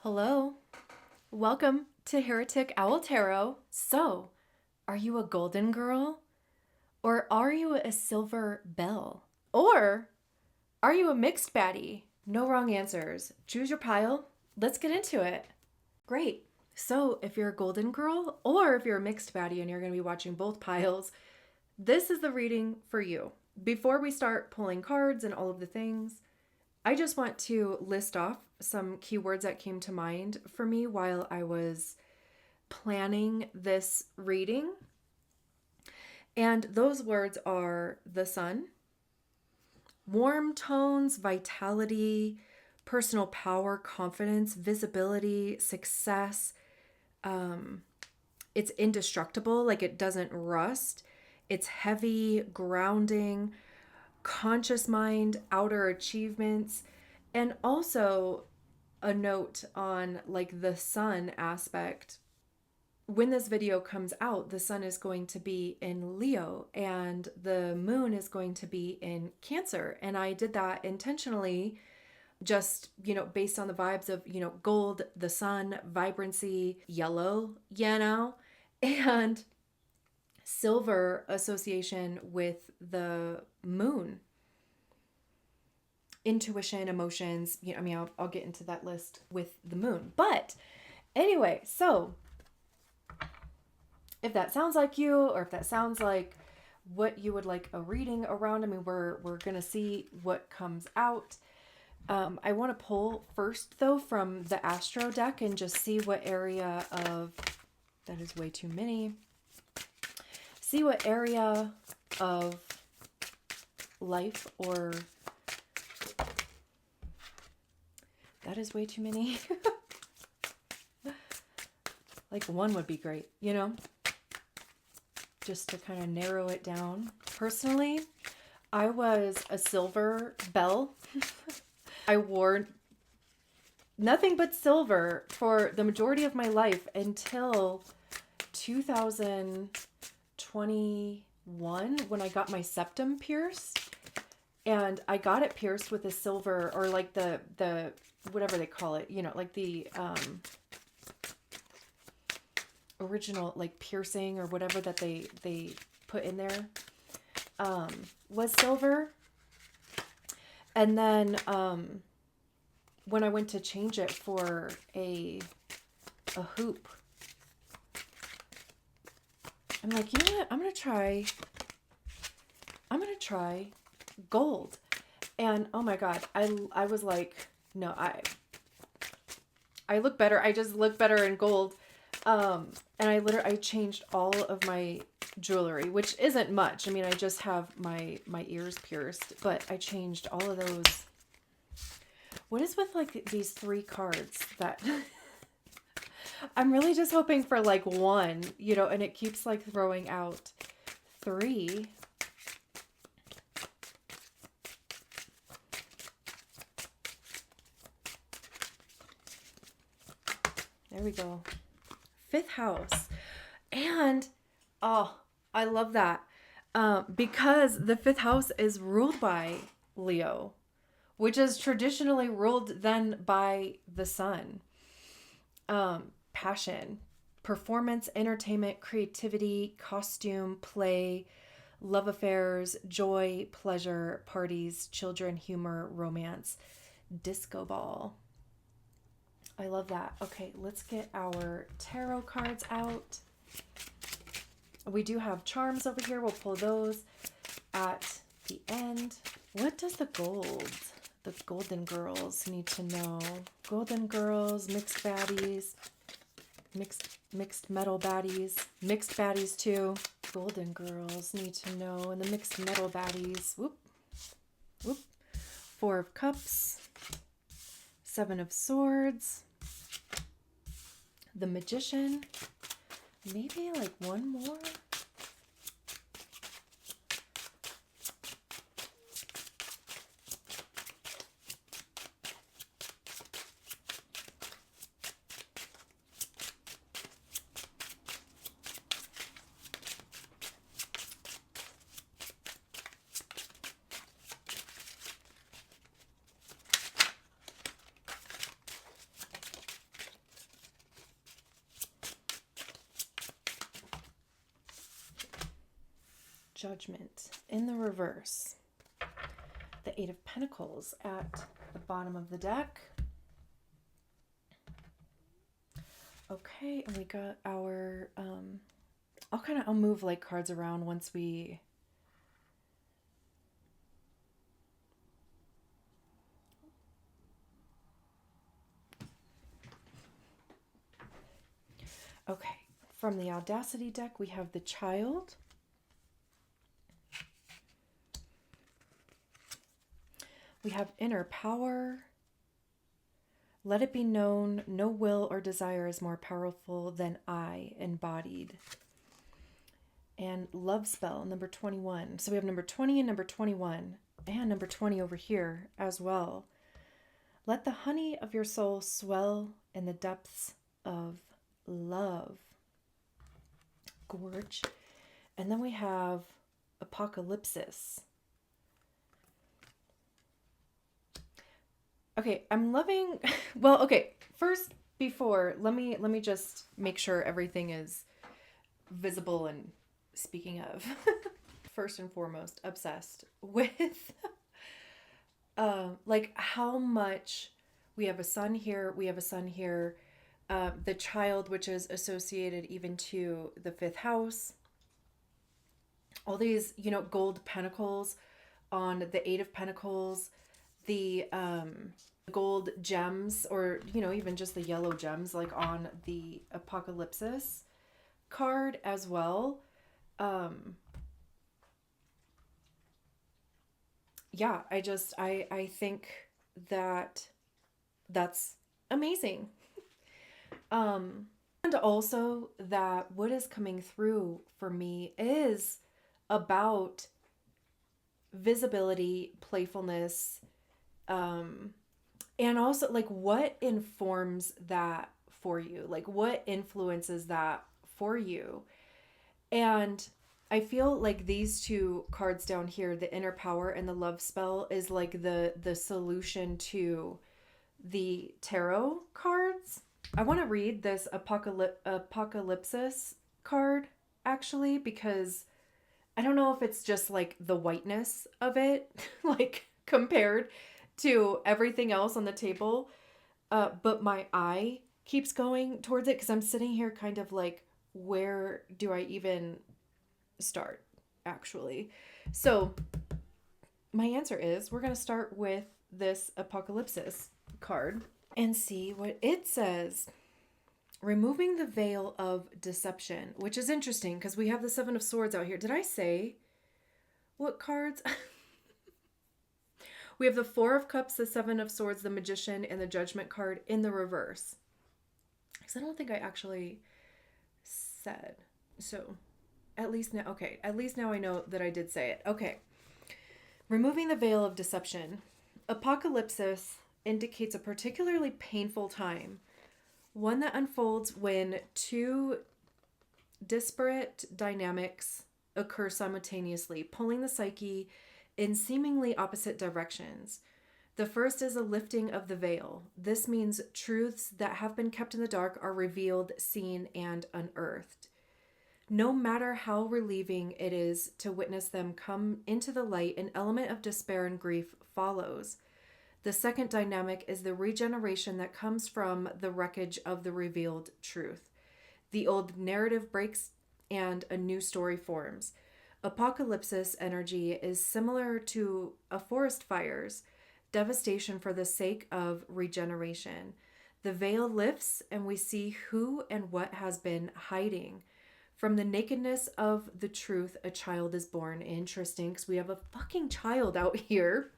Hello, welcome to Heretic Owl Tarot. So, are you a golden girl? Or are you a silver bell? Or are you a mixed baddie? No wrong answers. Choose your pile. Let's get into it. Great. So, if you're a golden girl or if you're a mixed baddie and you're going to be watching both piles, this is the reading for you. Before we start pulling cards and all of the things, I just want to list off some keywords that came to mind for me while I was planning this reading. And those words are the sun, warm tones, vitality, personal power, confidence, visibility, success. It's indestructible, like it doesn't rust. It's heavy, grounding, conscious mind, outer achievements, and also a note on like the sun aspect. When this video comes out, the sun is going to be in Leo and the moon is going to be in Cancer. And I did that intentionally, just, based on the vibes of, gold, the sun, vibrancy, yellow, and silver association with the moon. Intuition, emotions, I'll get into that list with the moon. But anyway, so if that sounds like you, or if that sounds like what you would like a reading around, we're going to see what comes out. I want to pull first, though, from the Astro deck and just see what area of, that is way too many, see what area of life, or that is way too many. Like one would be great, just to kind of narrow it down. Personally, I was a silver bell. I wore nothing but silver for the majority of my life until 2021 when I got my septum pierced. And I got it pierced with a silver, or like the whatever they call it, like the original like piercing or whatever that they put in there was silver. And then when I went to change it for a hoop, I'm like, you know what? I'm gonna try gold. And oh my God, I was like, no, I look better. I just look better in gold. And I changed all of my jewelry, which isn't much. I just have my ears pierced, but I changed all of those. What is with like these 3 cards that I'm really just hoping for like one, and it keeps like throwing out 3. There we go. 5th house. And, oh, I love that. Because the 5th house is ruled by Leo, which is traditionally ruled then by the sun. Passion, performance, entertainment, creativity, costume, play, love affairs, joy, pleasure, parties, children, humor, romance, disco ball. I love that. Okay, let's get our tarot cards out. We do have charms over here. We'll pull those at the end. What does the golden girls need to know? Golden girls, mixed baddies, mixed metal baddies, mixed baddies too. Golden girls need to know, and the mixed metal baddies. Whoop, whoop. 4 of Cups, 7 of Swords, the Magician, maybe like one more. Judgment in the reverse. The Eight of Pentacles at the bottom of the deck. Okay, and we got our, I'll move like cards around once we, okay, from the Audacity deck, we have the Child. We have Inner Power. Let it be known, no will or desire is more powerful than I, embodied. And Love Spell, number 21. So we have number 20 and number 21, and number 20 over here as well. Let the honey of your soul swell in the depths of love. Gorge. And then we have Apocalypsis. Okay, I'm loving, well, okay, first, before, let me just make sure everything is visible. And speaking of, first and foremost, obsessed with, like how much we have a sun here, the Child, which is associated even to the fifth house, all these, gold pentacles on the Eight of Pentacles, the gold gems, or even just the yellow gems, like on the Apocalypsis card as well. Yeah, I think that that's amazing. And also that what is coming through for me is about visibility, playfulness, and also like what informs that for you, like what influences that for you. And I feel like these two cards down here, the Inner Power and the Love Spell, is like the solution to the tarot cards. I want to read this Apocalypsis card actually, because I don't know if it's just like the whiteness of it, like compared to everything else on the table. But my eye keeps going towards it because I'm sitting here kind of like, where do I even start actually? So my answer is we're going to start with this Apocalypsis card and see what it says. Removing the veil of deception, which is interesting because we have the Seven of Swords out here. Did I say what cards? We have the Four of Cups, the Seven of Swords, the Magician, and the Judgment card in the reverse. Because I don't think I actually said. So at least now, okay, at least now I know that I did say it. Okay. Removing the veil of deception. Apocalypsis indicates a particularly painful time, one that unfolds when two disparate dynamics occur simultaneously, pulling the psyche in seemingly opposite directions. The first is a lifting of the veil. This means truths that have been kept in the dark are revealed, seen, and unearthed. No matter how relieving it is to witness them come into the light, an element of despair and grief follows. The second dynamic is the regeneration that comes from the wreckage of the revealed truth. The old narrative breaks and a new story forms. Apocalypsis energy is similar to a forest fire's devastation for the sake of regeneration. The veil lifts and we see who and what has been hiding. From the nakedness of the truth, a child is born. Interesting, because we have a fucking child out here.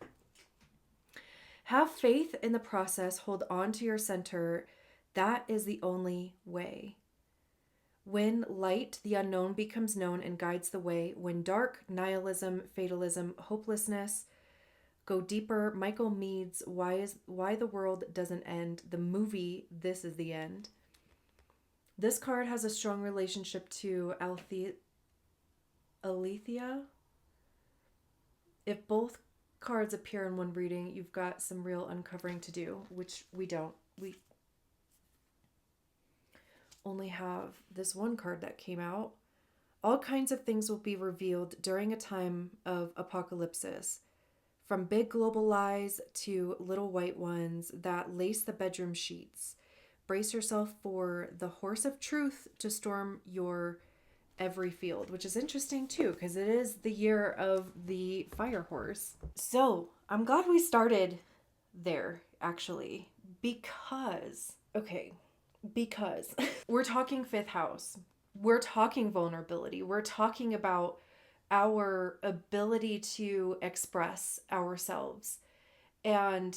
Have faith in the process. Hold on to your center. That is the only way. When light, the unknown becomes known and guides the way. When dark, nihilism, fatalism, hopelessness go deeper. Michael Meade's Why the World Doesn't End, the movie This Is the End. This card has a strong relationship to Alethea. If both cards appear in one reading, you've got some real uncovering to do, which we don't. We only have this one card that came out. All kinds of things will be revealed during a time of apocalypsis, from big global lies to little white ones that lace the bedroom sheets. Brace yourself for the horse of truth to storm your every field, which is interesting too, because it is the year of the fire horse. So I'm glad we started there, actually, because we're talking fifth house. We're talking vulnerability. We're talking about our ability to express ourselves. And,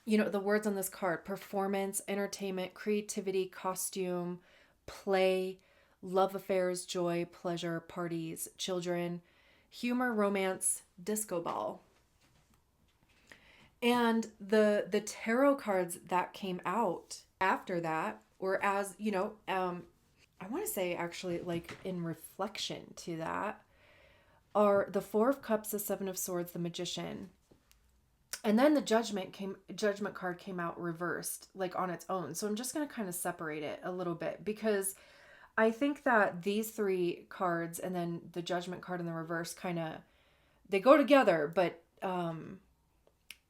the words on this card: performance, entertainment, creativity, costume, play, love affairs, joy, pleasure, parties, children, humor, romance, disco ball. And the tarot cards that came out after that, or as, I want to say actually like in reflection to that, are the Four of Cups, the Seven of Swords, the Magician. And then the judgment card came out reversed, like on its own. So I'm just going to kind of separate it a little bit, because I think that these three cards and then the judgment card in the reverse kind of, they go together, but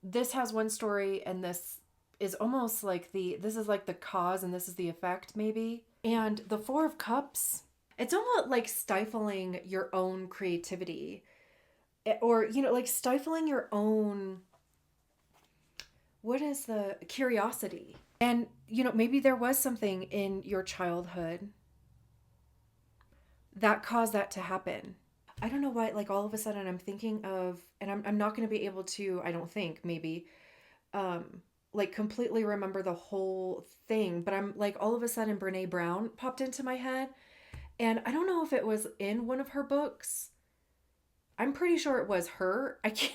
this has one story and this is almost like this is like the cause and this is the effect, maybe. And the Four of Cups, it's almost like stifling your own creativity, or, like stifling your own, what is the curiosity? And, maybe there was something in your childhood that caused that to happen. I don't know why, like all of a sudden I'm thinking of, and I'm not going to be able to, I don't think, maybe, like completely remember the whole thing, but I'm like, all of a sudden Brene Brown popped into my head. And I don't know if it was in one of her books. I'm pretty sure it was her. I can't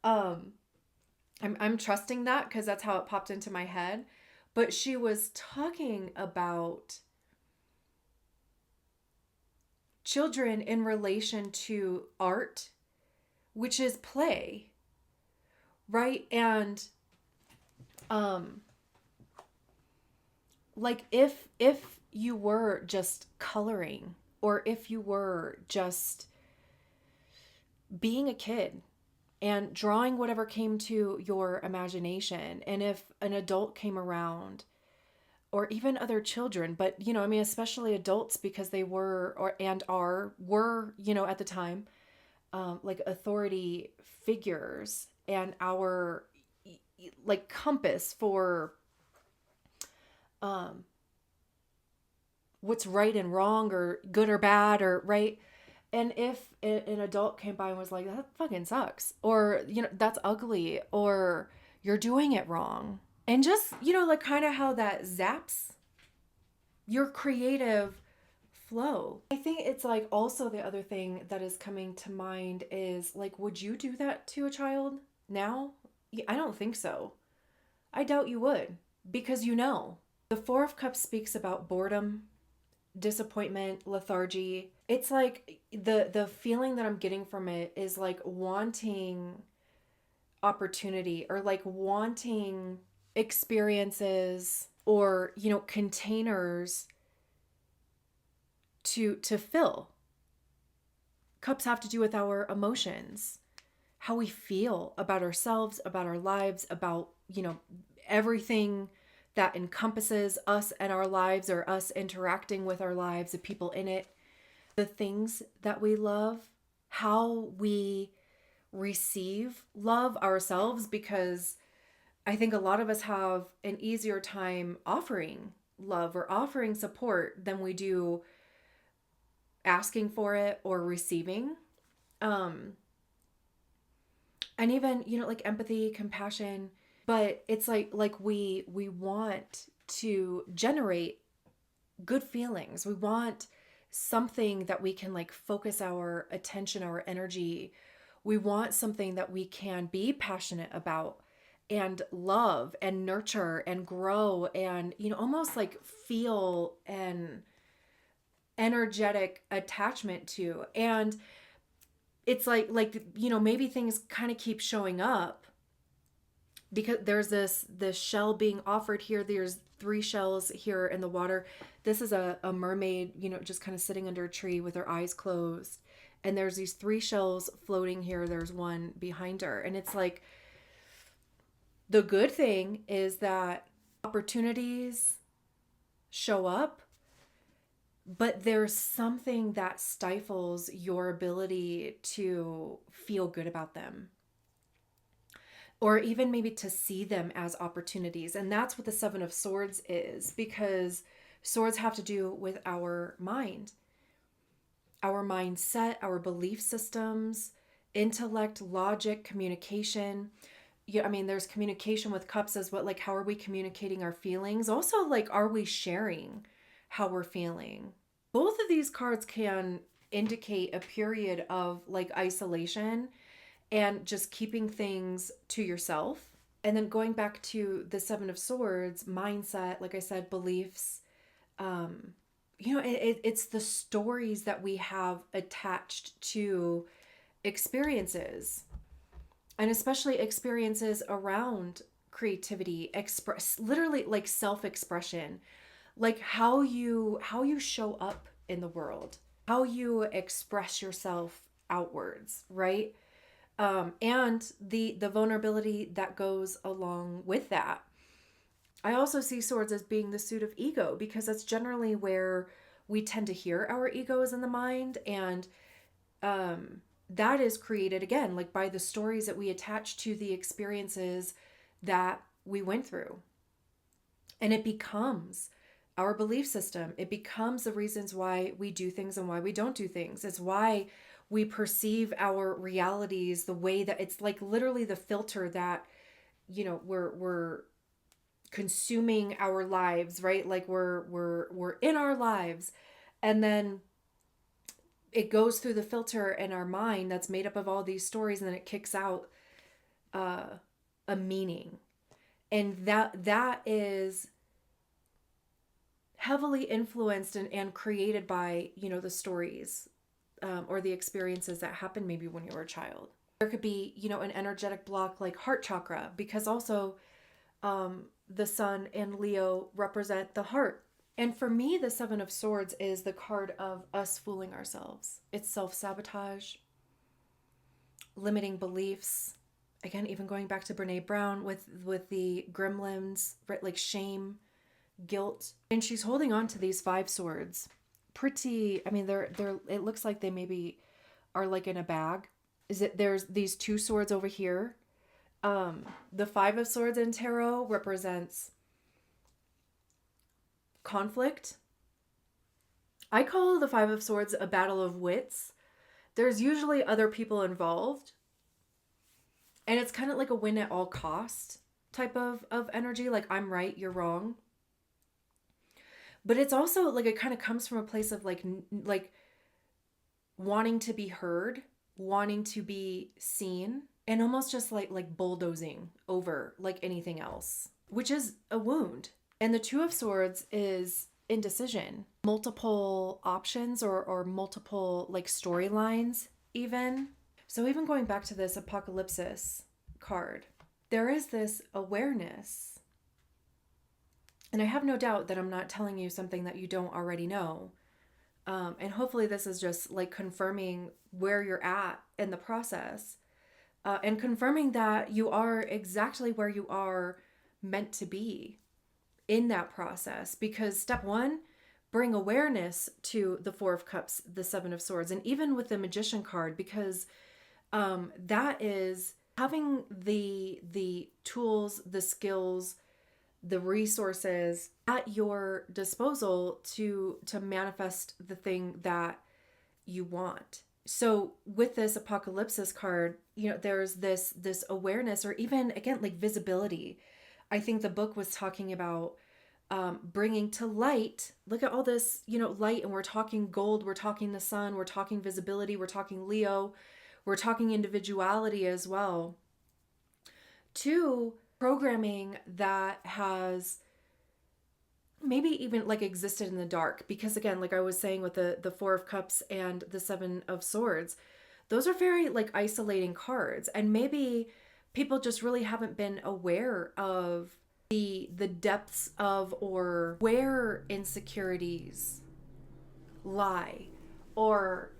even. I'm trusting that because that's how it popped into my head. But she was talking about children in relation to art, which is play, right? And like if you were just coloring, or if you were just being a kid and drawing whatever came to your imagination, and if an adult came around, or even other children, but especially adults, because they were were at the time, like authority figures, and our like compass for what's right and wrong, or good or bad, or right. And if an adult came by and was like, that fucking sucks, or that's ugly, or you're doing it wrong, and just like kind of how that zaps your creative flow. I think it's like also the other thing that is coming to mind is like, would you do that to a child now? I don't think so. I doubt you would, because the Four of Cups speaks about boredom, disappointment, lethargy. It's like the feeling that I'm getting from it is like wanting opportunity, or like wanting experiences, or containers to fill. Cups have to do with our emotions, how we feel about ourselves, about our lives, about everything that encompasses us and our lives, or us interacting with our lives, the people in it, the things that we love, how we receive love ourselves, because I think a lot of us have an easier time offering love or offering support than we do asking for it or receiving. And even, like empathy, compassion, but it's like we want to generate good feelings. We want something that we can like focus our attention, our energy. We want something that we can be passionate about and love and nurture and grow, and almost like feel an energetic attachment to. And it's like maybe things kind of keep showing up because there's this shell being offered here. There's three shells here in the water. This is a mermaid, just kind of sitting under a tree with her eyes closed. And there's these three shells floating here. There's one behind her. And it's like, the good thing is that opportunities show up, but there's something that stifles your ability to feel good about them, or even maybe to see them as opportunities. And that's what the Seven of Swords is, because swords have to do with our mind, our mindset, our belief systems, intellect, logic, communication. Yeah, I mean, there's communication with cups as what, like, how are we communicating our feelings? Also, like, are we sharing how we're feeling? Both of these cards can indicate a period of like isolation and just keeping things to yourself. And then going back to the Seven of Swords, mindset, like I said, beliefs, it's the stories that we have attached to experiences, and especially experiences around creativity, express, literally like self-expression, like how you show up in the world, how you express yourself outwards, right? And the vulnerability that goes along with that. I also see swords as being the suit of ego, because that's generally where we tend to hear our egos in the mind. And that is created, again, like by the stories that we attach to the experiences that we went through. And it becomes our belief system. It becomes the reasons why we do things and why we don't do things. It's why we perceive our realities the way that it's like literally the filter that, we're consuming our lives, right? Like we're in our lives, and then it goes through the filter in our mind that's made up of all these stories, and then it kicks out a meaning. And that is heavily influenced and created by, the stories or the experiences that happened maybe when you were a child. There could be, an energetic block like heart chakra, because also the sun and Leo represent the heart. And for me, the Seven of Swords is the card of us fooling ourselves. It's self-sabotage, limiting beliefs. Again, even going back to Brene Brown with the gremlins, right? Like shame, guilt. And she's holding on to these five swords. Pretty, I mean, they're it looks like they maybe are like in a bag. There's these two swords over here. The Five of Swords in tarot represents conflict. I call the Five of Swords a battle of wits. There's usually other people involved, and it's kind of like a win at all cost type of energy, like I'm right, you're wrong. But it's also like it kind of comes from a place of like wanting to be heard, wanting to be seen, and almost just like bulldozing over like anything else, which is a wound. And the Two of Swords is indecision, multiple options or multiple like storylines even. So even going back to this apocalypsis card, there is this awareness. And I have no doubt that I'm not telling you something that you don't already know. And hopefully this is just like confirming where you're at in the process, and confirming that you are exactly where you are meant to be in that process. Because step one, bring awareness to the Four of Cups, the Seven of Swords, and even with the Magician card, because that is having the tools, the skills, the resources at your disposal to manifest the thing that you want. So with this apocalypsis card, there's this awareness, or even again like visibility. I think the book was talking about bringing to light. Look at all this, light, and we're talking gold, we're talking the sun, we're talking visibility, we're talking Leo, we're talking individuality as well. To programming that has maybe even like existed in the dark, because again, like I was saying with the Four of Cups and the Seven of Swords, those are very like isolating cards, and maybe people just really haven't been aware of the depths of or where insecurities lie, or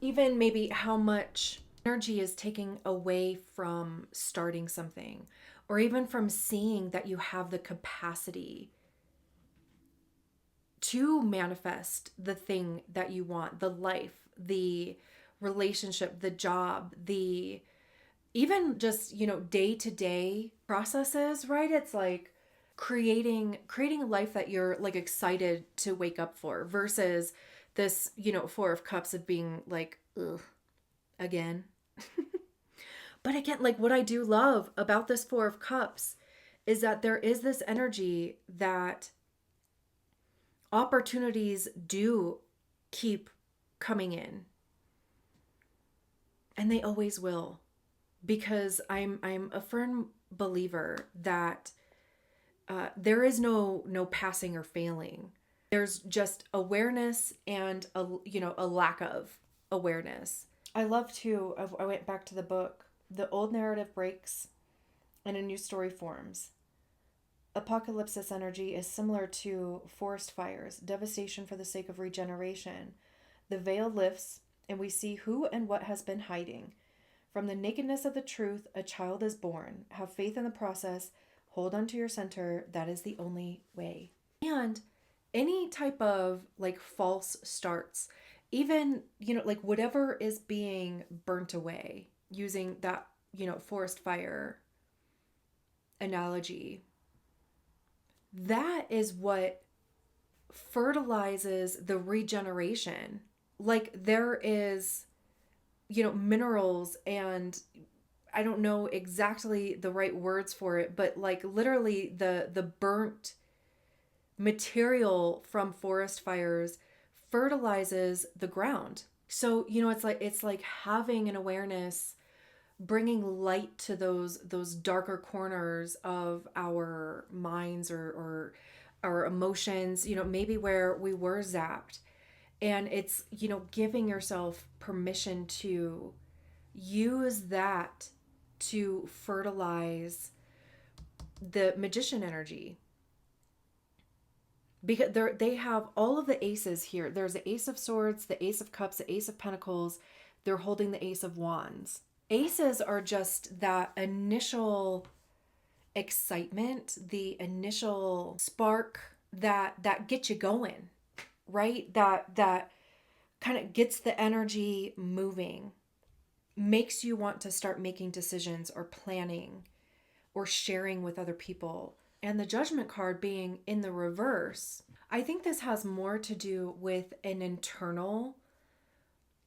even maybe how much energy is taking away from starting something, or even from seeing that you have the capacity to manifest the thing that you want, the life, the relationship, the job, the even just, day-to-day processes, right? It's like creating a life that you're like excited to wake up for, versus this, Four of Cups of being like, ugh, again. But again, like what I do love about this Four of Cups is that there is this energy that opportunities do keep coming in, and they always will, because I'm a firm believer that there is no passing or failing. There's just awareness and a lack of awareness. I love to. I went back to the book. The old narrative breaks, and a new story forms. Apocalypsis energy is similar to forest fires, devastation for the sake of regeneration. The veil lifts, and we see who and what has been hiding. From the nakedness of the truth, a child is born. Have faith in the process. Hold on to your center. That is the only way. And any type of like false starts, even, like whatever is being burnt away, using that, forest fire analogy, that is what fertilizes the regeneration. Like there is, minerals, and I don't know exactly the right words for it, but like literally the burnt material from forest fires fertilizes the ground. So, it's like having an awareness, bringing light to those darker corners of our minds, or our emotions, maybe where we were zapped. And it's, giving yourself permission to use that to fertilize the magician energy, because they have all of the aces here. There's the Ace of Swords, the Ace of Cups, the Ace of Pentacles. They're holding the Ace of Wands. Aces are just that initial excitement, the initial spark that gets you going, right? That kind of gets the energy moving, makes you want to start making decisions or planning or sharing with other people. And the Judgment card being in the reverse, I think this has more to do with an internal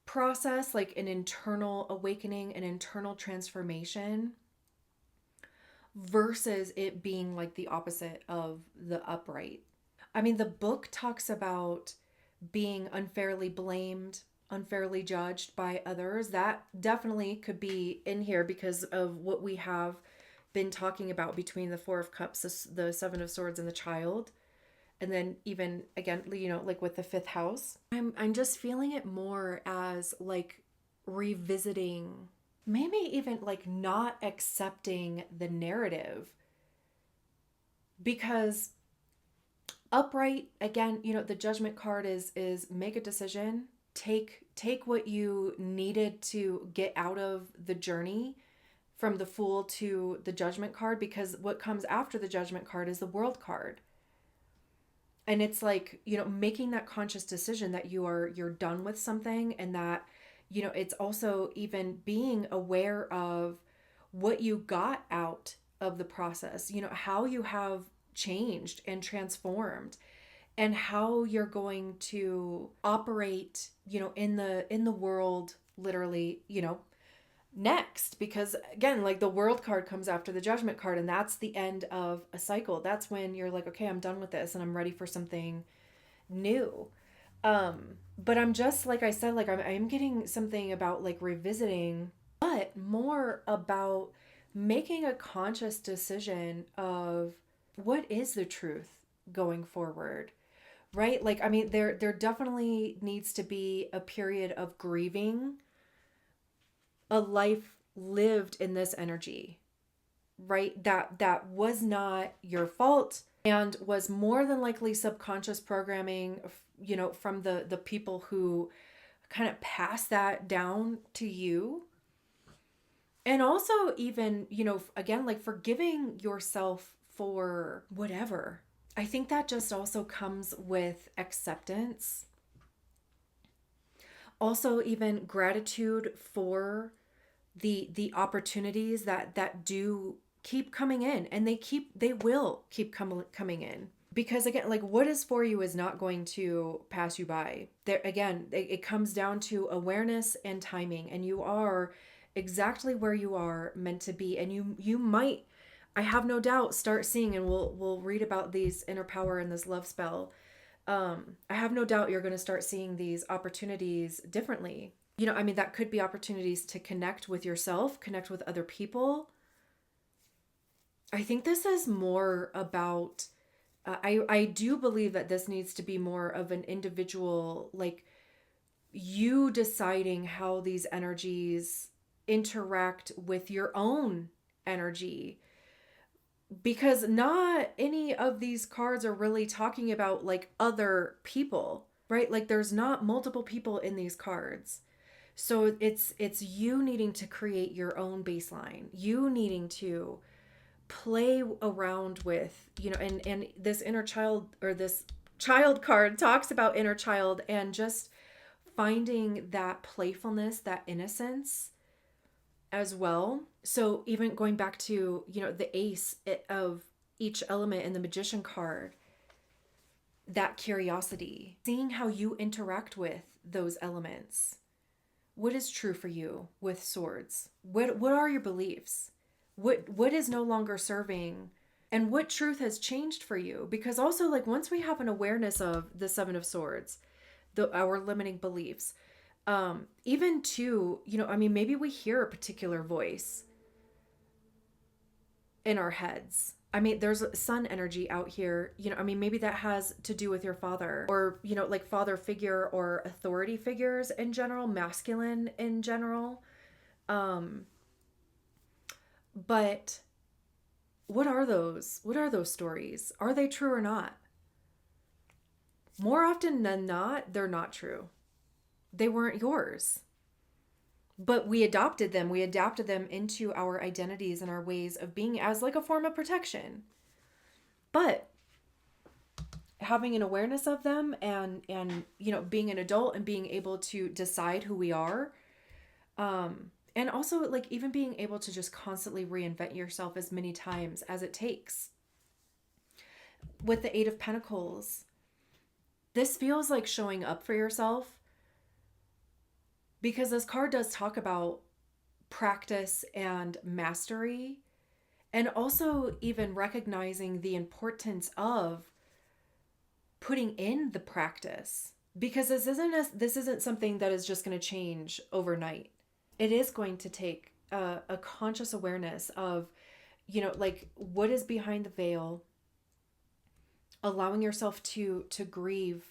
process, like an internal awakening, an internal transformation, versus it being like the opposite of the upright. I mean, the book talks about being unfairly blamed, unfairly judged by others. That definitely could be in here because of what we have been talking about between the Four of Cups, the Seven of Swords, and the Child. And then even again, like with the fifth house, I'm just feeling it more as like revisiting, maybe even like not accepting the narrative, because upright, again, the Judgment card is make a decision, take what you needed to get out of the journey from the Fool to the Judgment card, because what comes after the Judgment card is the World card. And it's like, making that conscious decision that you're done with something, and that, it's also even being aware of what you got out of the process, how you have changed and transformed, and how you're going to operate, in the world, literally, next. Because again, like the World card comes after the Judgment card, and that's the end of a cycle. That's when you're like, okay, I'm done with this and I'm ready for something new. But I'm just, like I said, like I'm getting something about like revisiting, but more about making a conscious decision of what is the truth going forward, right? Like, I mean, there definitely needs to be a period of grieving a life lived in this energy, right? That was not your fault and was more than likely subconscious programming, from the people who kind of pass that down to you. And also even, again, like forgiving yourself for whatever. I think that just also comes with acceptance. Also even gratitude for the opportunities that do keep coming in, and they will keep coming in, because again, like what is for you is not going to pass you by. There again, it comes down to awareness and timing, and you are exactly where you are meant to be. And you might, I have no doubt, start seeing, and we'll read about these inner power and this love spell. I have no doubt you're going to start seeing these opportunities differently. I mean, that could be opportunities to connect with yourself, connect with other people. I think this is more about, I do believe that this needs to be more of an individual, like you deciding how these energies interact with your own energy. Because not any of these cards are really talking about like other people, right? Like there's not multiple people in these cards. So it's you needing to create your own baseline. You needing to play around with, and this inner child, or this child card talks about inner child, and just finding that playfulness, that innocence as well. So even going back to, the ace of each element in the magician card, that curiosity, seeing how you interact with those elements. What is true for you with swords? What are your beliefs? What is no longer serving? And what truth has changed for you? Because also, like, once we have an awareness of the Seven of Swords, our limiting beliefs, even to, I mean, maybe we hear a particular voice in our heads. I mean, there's sun energy out here, I mean, maybe that has to do with your father, or, like father figure or authority figures in general, masculine in general. But what are those? What are those stories? Are they true or not? More often than not, they're not true. They weren't yours. But we adopted them. We adapted them into our identities and our ways of being as like a form of protection. But having an awareness of them, and being an adult and being able to decide who we are, and also like even being able to just constantly reinvent yourself as many times as it takes. With the Eight of Pentacles, this feels like showing up for yourself, because this card does talk about practice and mastery, and also even recognizing the importance of putting in the practice, because this isn't something that is just going to change overnight. It is going to take a conscious awareness of, like what is behind the veil, allowing yourself to grieve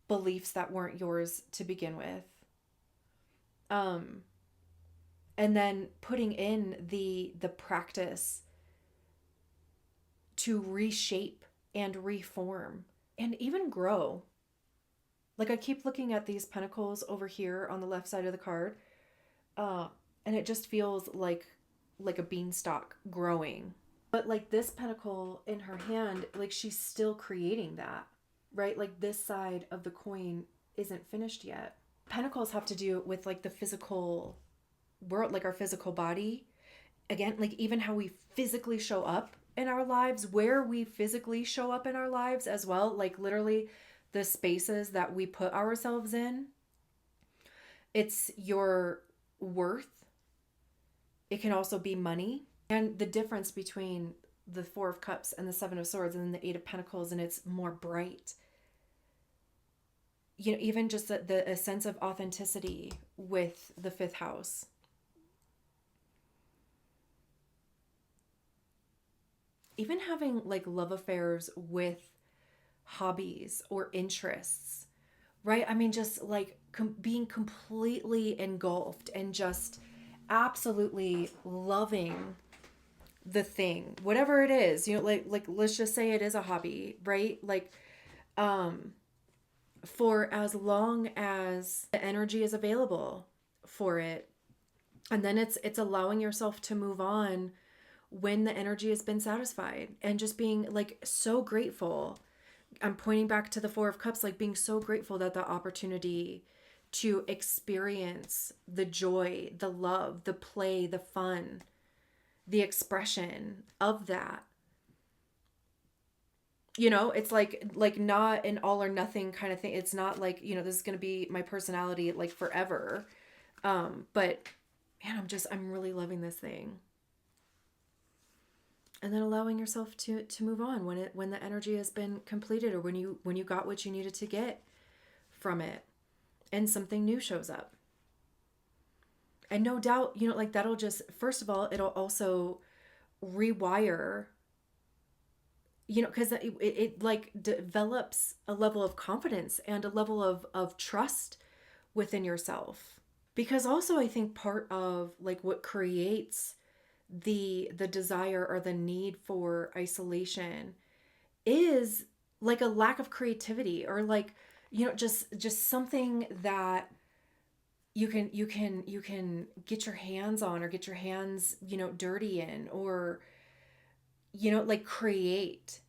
beliefs that weren't yours to begin with. And then putting in the practice to reshape and reform and even grow. Like I keep looking at these pentacles over here on the left side of the card, and it just feels like a beanstalk growing. But like this pentacle in her hand, like she's still creating that, right? Like this side of the coin isn't finished yet. Pentacles have to do with like the physical world, like our physical body. Again, like even how we physically show up in our lives, where we physically show up in our lives as well. Like literally the spaces that we put ourselves in. It's your worth. It can also be money. And the difference between the Four of Cups and the Seven of Swords and then the Eight of Pentacles, and it's more bright. Even just a sense of authenticity with the fifth house. Even having like love affairs with hobbies or interests, right? I mean, just like being completely engulfed and just absolutely loving the thing, whatever it is, like let's just say it is a hobby, right? Like, um, for as long as the energy is available for it. And then it's allowing yourself to move on when the energy has been satisfied and just being like so grateful. I'm pointing back to the 4 of Cups, like being so grateful that the opportunity to experience the joy, the love, the play, the fun, the expression of that. It's like not an all or nothing kind of thing. It's not like, this is going to be my personality like forever. But man, I'm really loving this thing. And then allowing yourself to move on when the energy has been completed, or when you got what you needed to get from it, and something new shows up. And no doubt, like that'll just, first of all, it'll also rewire, because it like develops a level of confidence and a level of trust within yourself. Because also I think part of like what creates the desire or the need for isolation is like a lack of creativity, or like, just something that you can get your hands on, or get your hands, dirty in, or like create.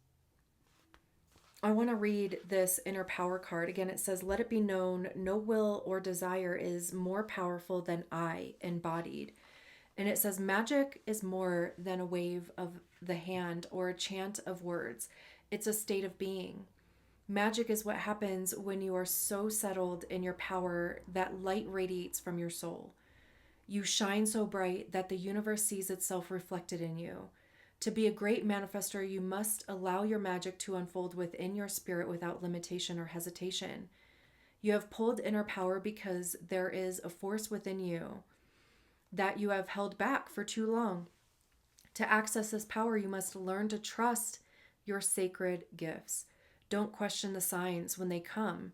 I want to read this inner power card again. It says, let it be known, no will or desire is more powerful than I embodied. And it says, magic is more than a wave of the hand or a chant of words. It's a state of being. Magic is what happens when you are so settled in your power that light radiates from your soul. You shine so bright that the universe sees itself reflected in you. To be a great manifestor, you must allow your magic to unfold within your spirit without limitation or hesitation. You have pulled inner power because there is a force within you that you have held back for too long. To access this power, you must learn to trust your sacred gifts. Don't question the signs when they come.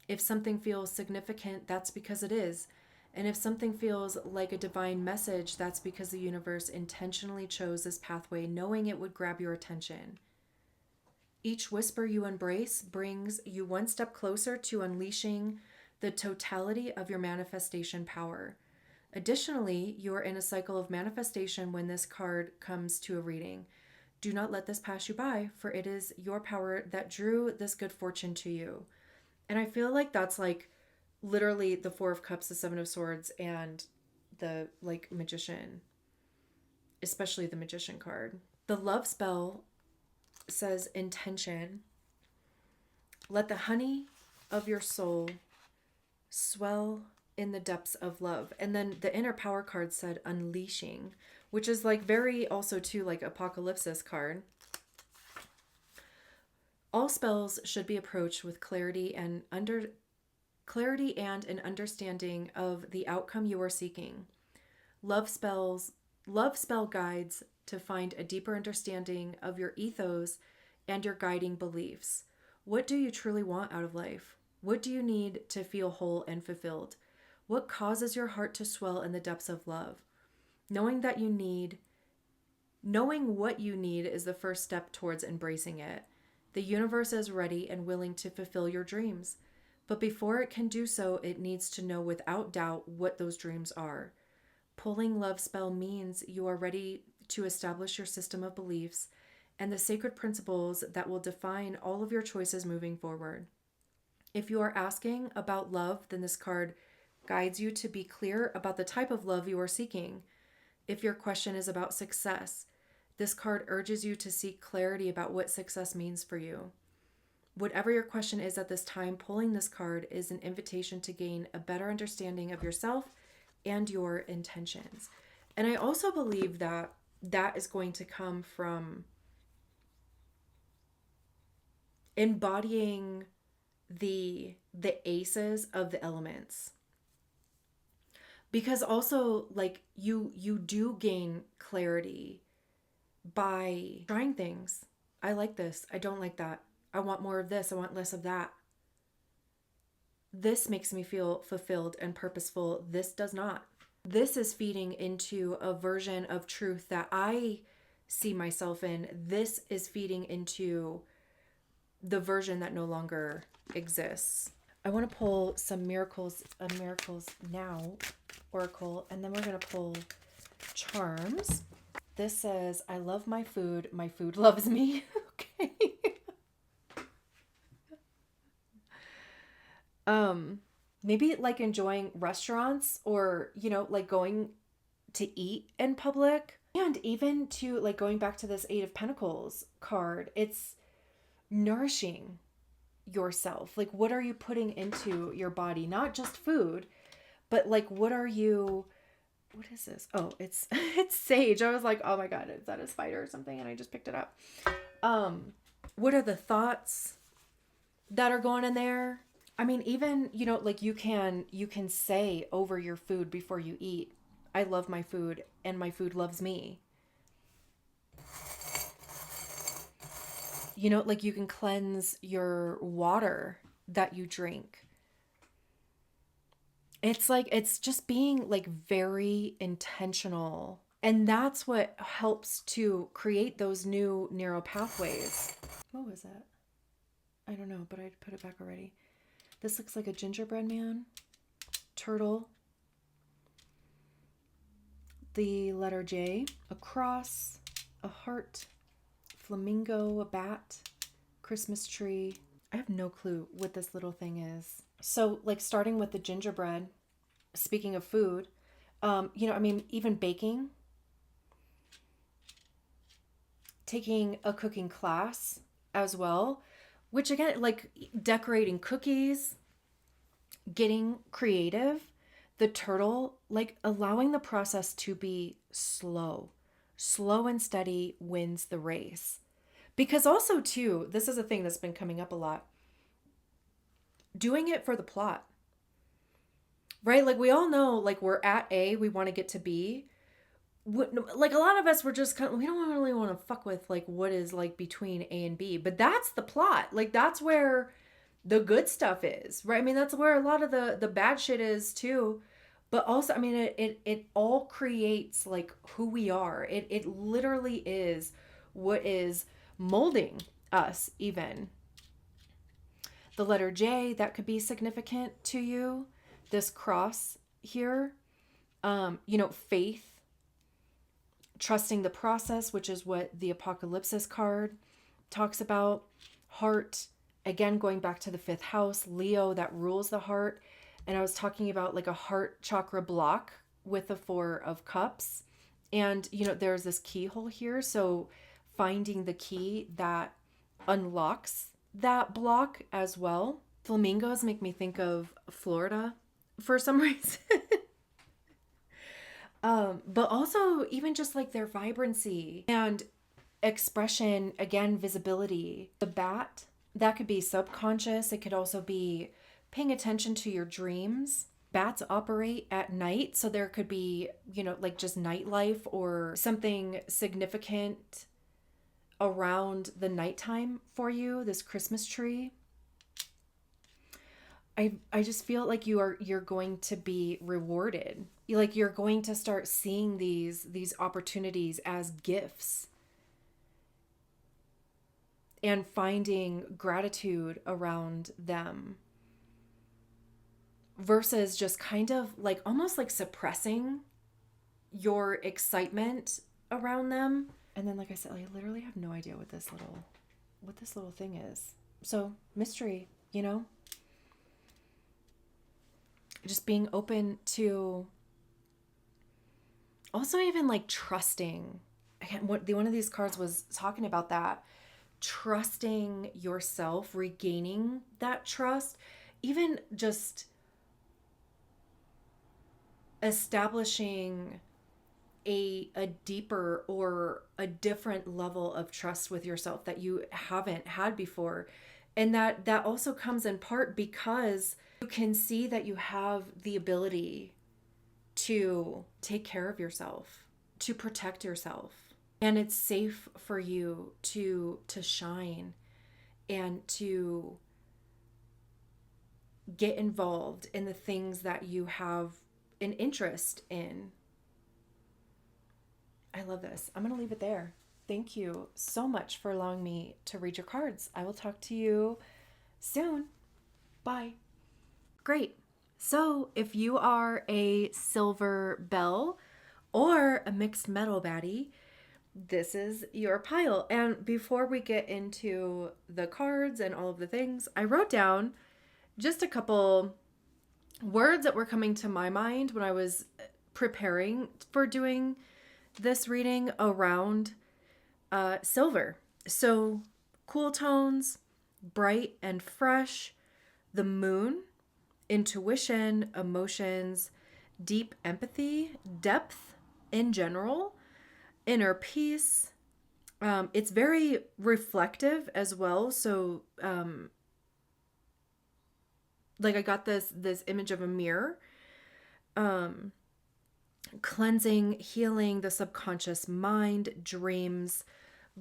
If something feels significant, that's because it is. And if something feels like a divine message, that's because the universe intentionally chose this pathway, knowing it would grab your attention. Each whisper you embrace brings you one step closer to unleashing the totality of your manifestation power. Additionally, you are in a cycle of manifestation when this card comes to a reading. Do not let this pass you by, for it is your power that drew this good fortune to you. And I feel like that's like literally the 4 of Cups, the 7 of Swords, and the like Magician, especially the Magician card. The love spell says intention. Let the honey of your soul swell in the depths of love. And then the inner power card said unleashing, which is like very also too like apocalypsis card. All spells should be approached with clarity and an understanding of the outcome you are seeking. Love spell guides to find a deeper understanding of your ethos and your guiding beliefs. What do you truly want out of life? What do you need to feel whole and fulfilled? What causes your heart to swell in the depths of love? Knowing what you need is the first step towards embracing it. The universe is ready and willing to fulfill your dreams. But before it can do so, it needs to know without doubt what those dreams are. Pulling love spell means you are ready to establish your system of beliefs and the sacred principles that will define all of your choices moving forward. If you are asking about love, then this card guides you to be clear about the type of love you are seeking. If your question is about success, this card urges you to seek clarity about what success means for you. Whatever your question is at this time, pulling this card is an invitation to gain a better understanding of yourself and your intentions. And I also believe that that is going to come from embodying the aces of the elements. Because also like you do gain clarity by trying things. I like this. I don't like that. I want more of this. I want less of that. This makes me feel fulfilled and purposeful. This does not. This is feeding into a version of truth that I see myself in. This is feeding into the version that no longer exists. I want to pull some miracles now, oracle, and then we're going to pull charms. This says, I love my food loves me. Okay. Maybe like enjoying restaurants, or, like going to eat in public, and even to like going back to this 8 of Pentacles card. It's nourishing yourself. Like, what are you putting into your body? Not just food, but like, what is this? Oh, it's it's sage. I was like, oh my God, is that a spider or something? And I just picked it up. What are the thoughts that are going in there? I mean, even, like you can say over your food before you eat, I love my food and my food loves me. Like you can cleanse your water that you drink. It's like, it's just being like very intentional. And that's what helps to create those new neural pathways. What was that? I don't know, but I put it back already. This looks like a gingerbread man, turtle, the letter J, a cross, a heart, flamingo, a bat, Christmas tree. I have no clue what this little thing is. So like starting with the gingerbread, speaking of food, even baking, taking a cooking class as well, which again, like decorating cookies, getting creative, the turtle, like allowing the process to be slow and steady wins the race. Because also too, this is a thing that's been coming up a lot, doing it for the plot, right? Like we all know, like we're at A, we want to get to B. Like a lot of us, we're just we don't really want to fuck with like what is like between A and B, but that's the plot. Like that's where the good stuff is, right? I mean, that's where a lot of the bad shit is too. But also, I mean, it all creates like who we are. It literally is what is molding us. Even the letter J, that could be significant to you. This cross here, faith, trusting the process, which is what the Apocalypsis card talks about. Heart, again, going back to the 5th house, Leo, that rules the heart. And I was talking about like a heart chakra block with the 4 of Cups. And, there's this keyhole here. So finding the key that unlocks that block as well. Flamingos make me think of Florida for some reason. But also even just like their vibrancy and expression, again, visibility. The bat, that could be subconscious. It could also be paying attention to your dreams. Bats operate at night, so there could be, like just nightlife or something significant around the nighttime for you. This Christmas tree. I just feel like you're going to be rewarded. Like you're going to start seeing these opportunities as gifts and finding gratitude around them versus just kind of like almost like suppressing your excitement around them. And then, like I said, I literally have no idea what this little thing is. So mystery, just being open to also even like trusting. Again, one of these cards was talking about that, trusting yourself, regaining that trust, even just establishing a deeper or a different level of trust with yourself that you haven't had before. And that also comes in part because you can see that you have the ability to take care of yourself, to protect yourself. And it's safe for you to shine and to get involved in the things that you have an interest in. I love this. I'm going to leave it there. Thank you so much for allowing me to read your cards. I will talk to you soon. Bye. Great. So if you are a silver bell or a mixed metal baddie, this is your pile. And before we get into the cards and all of the things, I wrote down just a couple words that were coming to my mind when I was preparing for doing this reading around silver. So cool tones, bright and fresh, the moon, intuition, emotions, deep empathy, depth in general, inner peace. It's very reflective as well. So like I got this image of a mirror. Cleansing, healing the subconscious mind, dreams,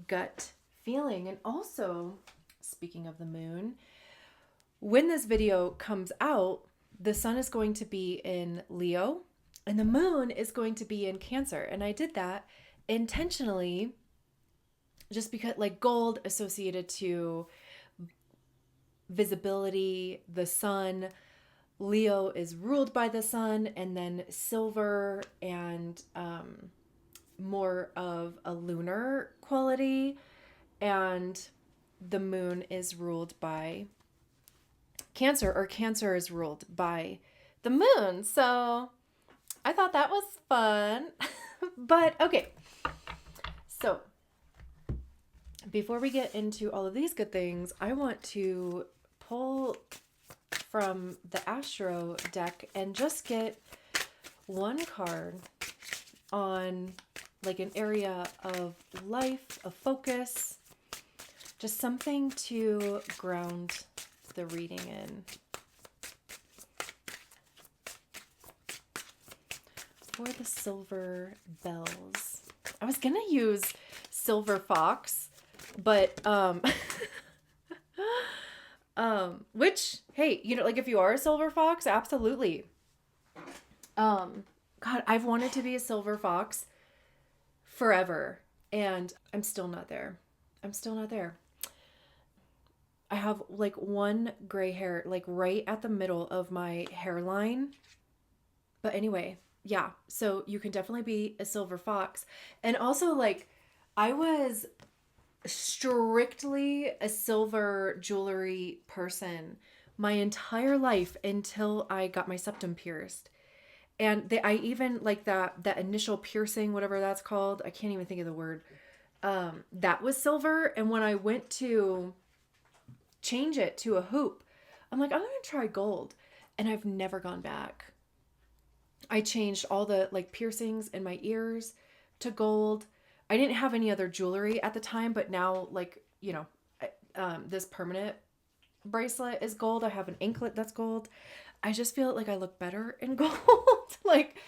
gut feeling. And also, speaking of the moon, when this video comes out, the sun is going to be in Leo and the moon is going to be in Cancer. And I did that intentionally just because, like, gold associated to visibility, the sun. Leo is ruled by the sun, and then silver and more of a lunar quality, and the moon is ruled by Cancer, or Cancer is ruled by the moon. So I thought that was fun. But okay, so before we get into all of these good things, I want to pull from the Astro deck and just get one card on like an area of life, a focus, just something to ground the reading in. For the silver bells, I was gonna use silver fox, but which, hey, you know, like if you are a silver fox, absolutely. God, I've wanted to be a silver fox forever, and I'm still not there. I'm still not there. I have like one gray hair, like right at the middle of my hairline. But anyway, yeah, so you can definitely be a silver fox. And also, like, I was strictly a silver jewelry person my entire life until I got my septum pierced. And I even like that initial piercing, whatever that's called, I can't even think of the word. That was silver. And when I went to change it to a hoop, I'm like, I'm gonna try gold. And I've never gone back. I changed all the like piercings in my ears to gold. I didn't have any other jewelry at the time, but now, like, you know, this permanent bracelet is gold. I have an anklet that's gold. I just feel like I look better in gold. Like,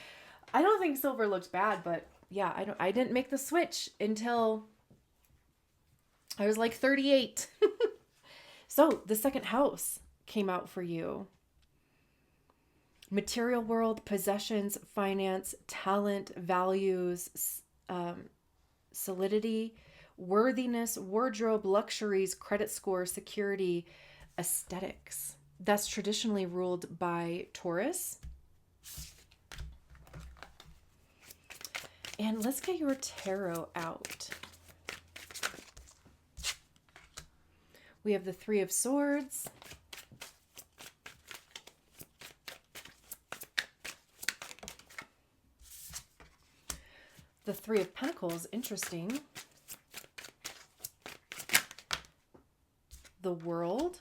I don't think silver looks bad, but yeah, I didn't make the switch until I was like 38. So the second house came out for you. Material world, possessions, finance, talent, values, solidity, worthiness, wardrobe, luxuries, credit score, security, aesthetics. That's traditionally ruled by Taurus. And let's get your tarot out. We have the Three of Swords. The Three of Pentacles, interesting. The World.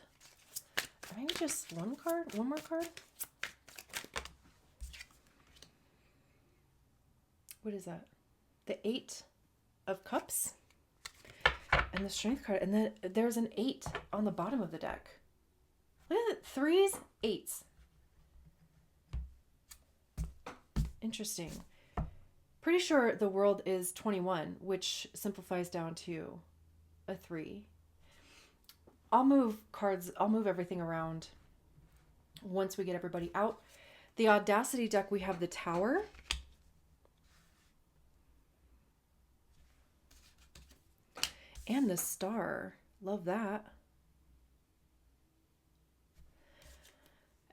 Maybe just one more card. What is that? The Eight of Cups. And the Strength card. And then there's an 8 on the bottom of the deck. Look at it. 3s, 8s. Interesting. Pretty sure the World is 21, which simplifies down to a 3. I'll move cards. I'll move everything around once we get everybody out. The Audacity deck, we have the Tower. And the Star. Love that.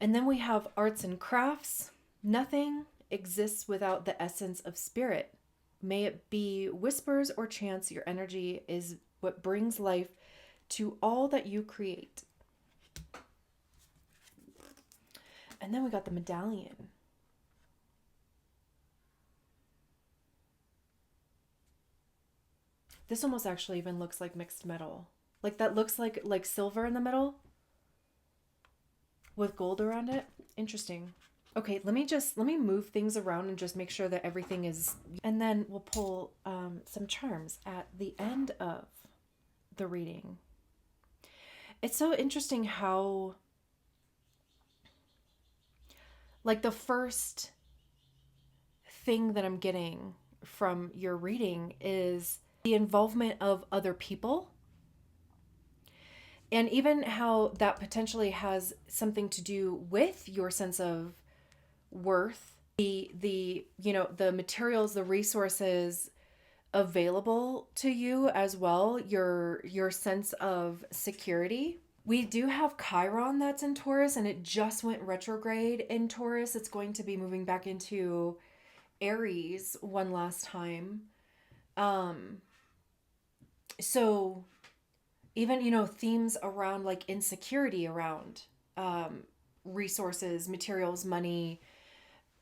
And then we have Arts and Crafts. Nothing exists without the essence of spirit. May it be whispers or chants, your energy is what brings life to all that you create. And then we got the Medallion. This almost actually even looks like mixed metal. Like that looks like silver in the middle with gold around it. Interesting. Okay, let me move things around and just make sure that everything is, and then we'll pull some charms at the end of the reading. It's so interesting how, like, the first thing that I'm getting from your reading is the involvement of other people, and even how that potentially has something to do with your sense of worth, the the materials, the resources available to you as well, your sense of security. We do have Chiron that's in Taurus, and it just went retrograde in Taurus. It's going to be moving back into Aries one last time. So even themes around like insecurity around resources, materials, money,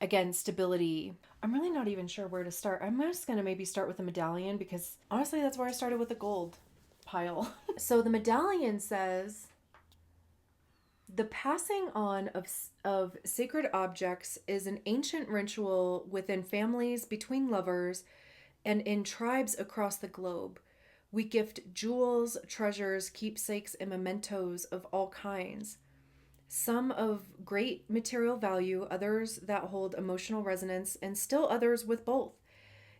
again, stability. I'm really not even sure where to start. I'm just going to maybe start with the Medallion, because honestly, that's where I started with the gold pile. So the Medallion says, the passing on of sacred objects is an ancient ritual within families, between lovers, and in tribes across the globe. We gift jewels, treasures, keepsakes, and mementos of all kinds. Some of great material value, others that hold emotional resonance, and still others with both.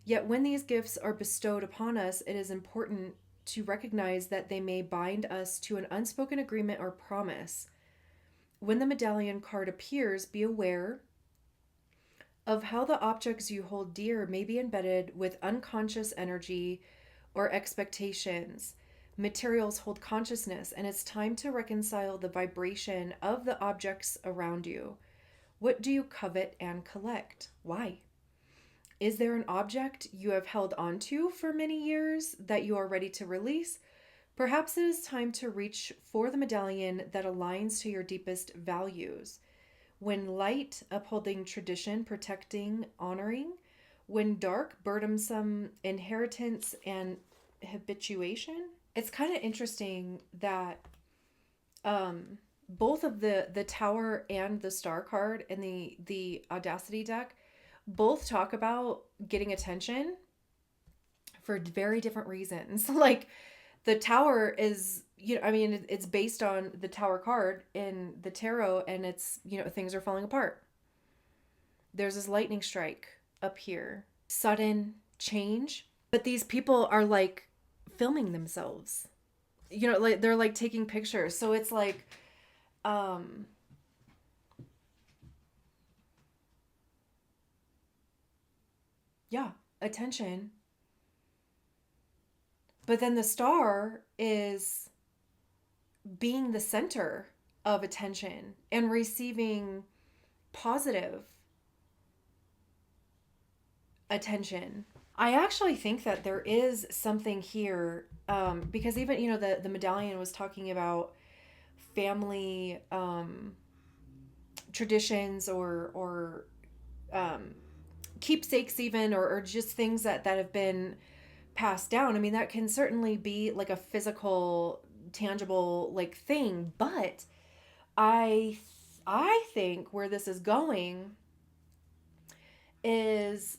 Yet when these gifts are bestowed upon us, it is important to recognize that they may bind us to an unspoken agreement or promise. When the Medallion card appears, be aware of how the objects you hold dear may be embedded with unconscious energy or expectations. Materials hold consciousness, and it's time to reconcile the vibration of the objects around you. What do you covet and collect? Why? Is there an object you have held onto for many years that you are ready to release? Perhaps it is time to reach for the medallion that aligns to your deepest values. When light, upholding tradition, protecting, honoring. When dark, burdensome, inheritance, and habituation. It's kind of interesting that both of the Tower and the Star card in the Audacity deck both talk about getting attention for very different reasons. Like the Tower is, it's based on the Tower card in the tarot, and it's, things are falling apart. There's this lightning strike up here, sudden change, but these people are like filming themselves, like they're like taking pictures. So it's like, yeah, attention. But then the Star is being the center of attention and receiving positive attention. I actually think that there is something here, because even, the medallion was talking about family traditions or keepsakes even, or just things that have been passed down. I mean, that can certainly be like a physical, tangible like thing, but I think where this is going is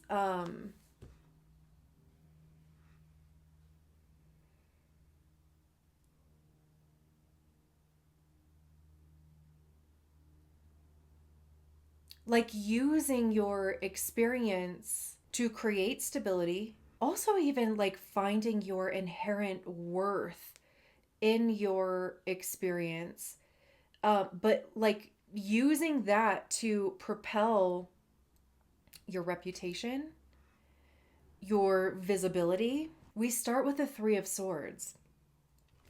like using your experience to create stability, also even like finding your inherent worth in your experience, but like using that to propel your reputation, your visibility. We start with the Three of Swords,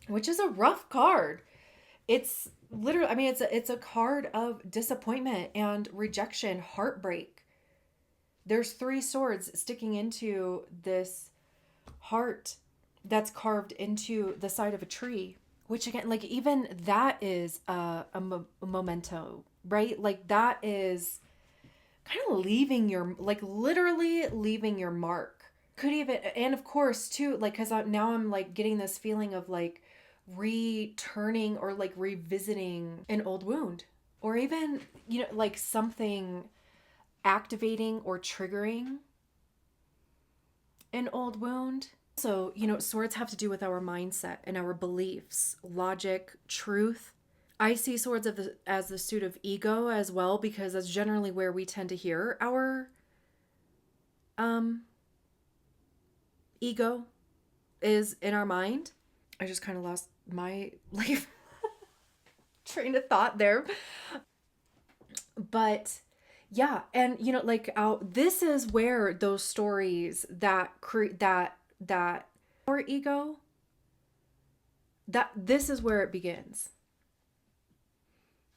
which is a rough card. It's literally, I mean, it's a card of disappointment and rejection, heartbreak. There's three swords sticking into this heart that's carved into the side of a tree, which again, like even that is a memento, right? Like that is kind of leaving your, like literally leaving your mark. Could even, and of course too, like because now I'm like getting this feeling of like returning or like revisiting an old wound, or even, you know, like something activating or triggering an old wound. So, you know, swords have to do with our mindset and our beliefs, logic, truth. I see swords as the suit of ego as well, because that's generally where we tend to hear our um ego is in our mind. I just kind of lost my like train of thought there. But yeah, and you know, like this is where those stories that create that our ego, that this is where it begins.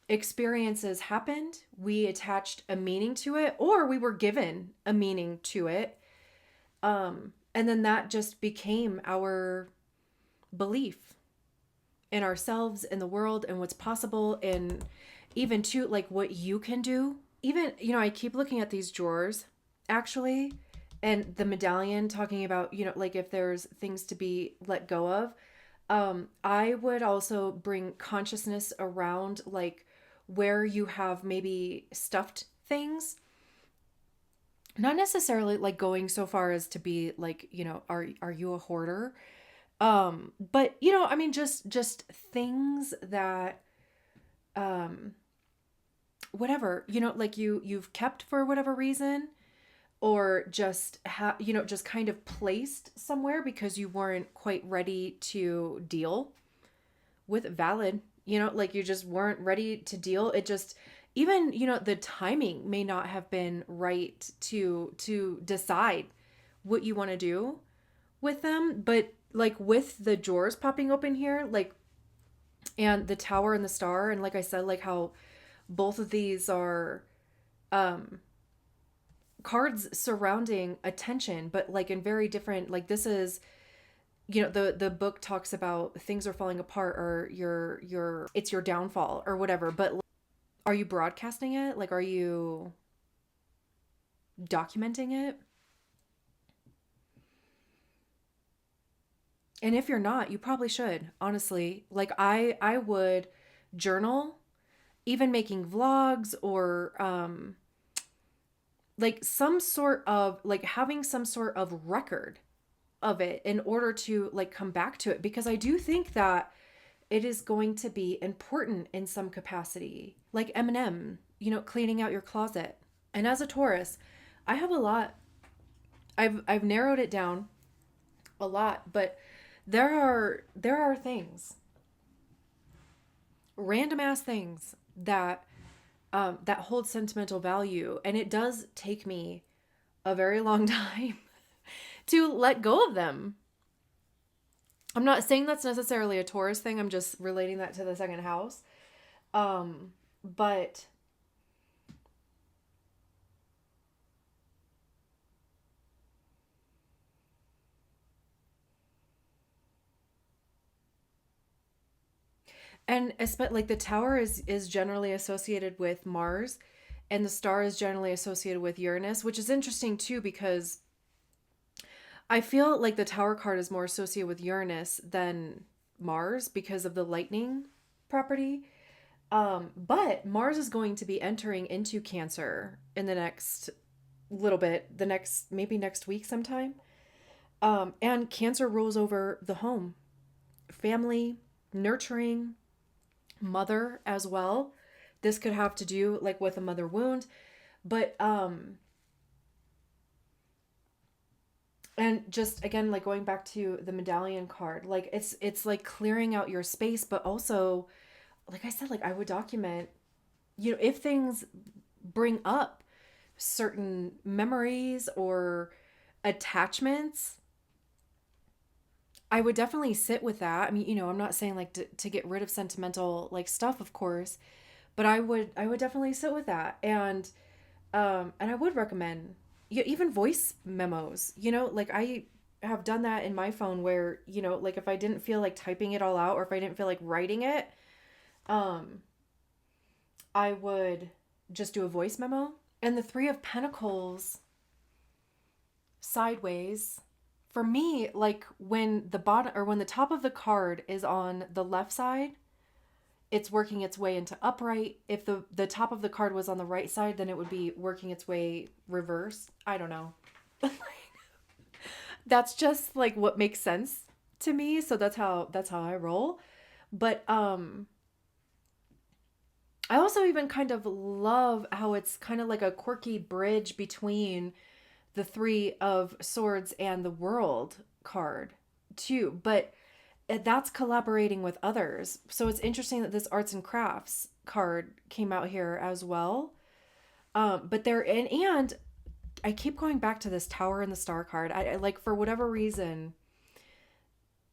Experiences happened, we attached a meaning to it, or we were given a meaning to it, and then that just became our belief in ourselves, in the world, and what's possible, and even to like what you can do. Even, you know, I keep looking at these drawers actually, and the medallion talking about, you know, like if there's things to be let go of. I would also bring consciousness around like where you have maybe stuffed things. Not necessarily like going so far as to be like, you know, are you a hoarder? But you know, I mean just things that whatever, you know, like you've kept for whatever reason, or just you know, just kind of placed somewhere because you weren't quite ready to deal with valid, you know, like you just weren't ready to deal. It just, even, you know, the timing may not have been right to decide what you want to do with them. But like with the drawers popping open here, like, and the tower and the star, and like I said, like how both of these are cards surrounding attention, but like in very different, like this is, you know, the book talks about things are falling apart, or your it's your downfall or whatever, but like, are you broadcasting it? Like, are you documenting it? And if you're not, you probably should, honestly. Like I would journal, even making vlogs, or like some sort of like having some sort of record of it in order to like come back to it, because I do think that it is going to be important in some capacity. Like Eminem, you know, cleaning out your closet. And as a Taurus, I have a lot. I've narrowed it down a lot, but there are things, random ass things that that hold sentimental value, and it does take me a very long time to let go of them. I'm not saying that's necessarily a Taurus thing. I'm just relating that to the second house. But and especially like the tower is generally associated with Mars, and the star is generally associated with Uranus, which is interesting too, because I feel like the tower card is more associated with Uranus than Mars because of the lightning property. But Mars is going to be entering into Cancer in the next little bit, the next, maybe next week sometime. And Cancer rules over the home, family, nurturing, mother as well. This could have to do like with a mother wound, but and just again, like going back to the medallion card, like it's like clearing out your space, but also like I said, like I would document if things bring up certain memories or attachments, I would definitely sit with that. I mean, I'm not saying like to get rid of sentimental like stuff, of course, but I would definitely sit with that. And I would recommend even voice memos. Like I have done that in my phone where, like if I didn't feel like typing it all out or if I didn't feel like writing it, um I would just do a voice memo. And the 3 of Pentacles sideways, for me, like when the bottom or when the top of the card is on the left side, it's working its way into upright. If the top of the card was on the right side, then it would be working its way reverse. I don't know. That's just like what makes sense to me, so that's how I roll. But I also even kind of love how it's kind of like a quirky bridge between the 3 of Swords and the World card too. But that's collaborating with others. So it's interesting that this arts and crafts card came out here as well. But there and I keep going back to this Tower and the Star card. I like, for whatever reason,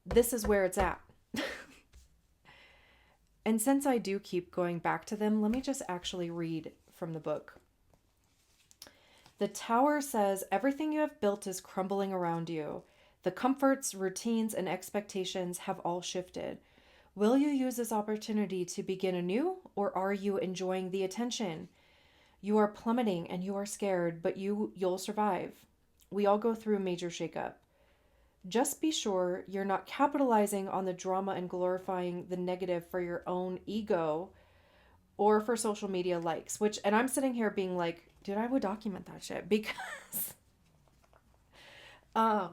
this is where it's at. And since I do keep going back to them, let me just actually read from the book. The Tower says, everything you have built is crumbling around you. The comforts, routines, and expectations have all shifted. Will you use this opportunity to begin anew, or are you enjoying the attention? You are plummeting and you are scared, but you'll survive. We all go through a major shakeup. Just be sure you're not capitalizing on the drama and glorifying the negative for your own ego or for social media likes, and I'm sitting here being like, dude, I would document that shit because um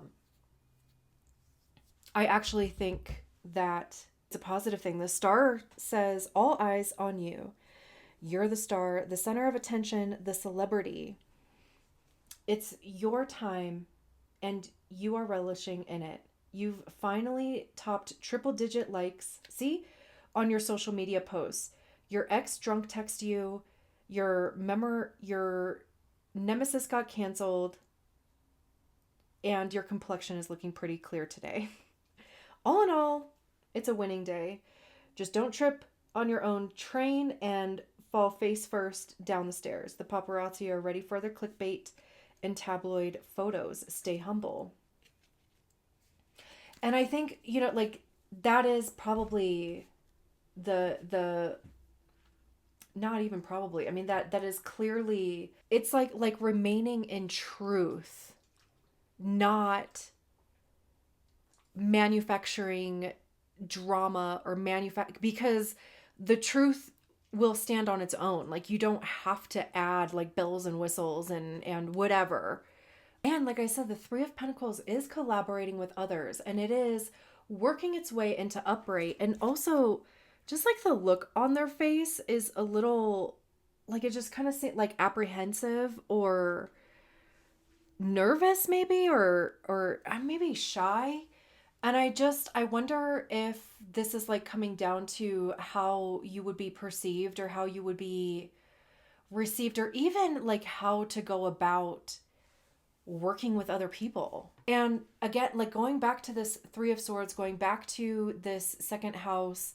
I actually think that it's a positive thing. The star says, all eyes on you. You're the star, the center of attention, the celebrity. It's your time and you are relishing in it. You've finally topped triple digit likes. See? On your social media posts. Your ex drunk text you. Your nemesis got canceled. And your complexion is looking pretty clear today. All in all, it's a winning day. Just don't trip on your own train and fall face first down the stairs. The paparazzi are ready for their clickbait and tabloid photos. Stay humble. And I think, like that is probably the not even probably. I mean that is clearly, it's like remaining in truth, not manufacturing drama or because the truth will stand on its own. Like you don't have to add like bells and whistles and whatever. And like I said, the 3 of Pentacles is collaborating with others and it is working its way into upright. And also just like the look on their face is a little like, it just kind of seems like apprehensive or nervous maybe, or maybe shy. And I wonder if this is like coming down to how you would be perceived or how you would be received, or even like how to go about working with other people. And again, like going back to this 3 of Swords, going back to this second house,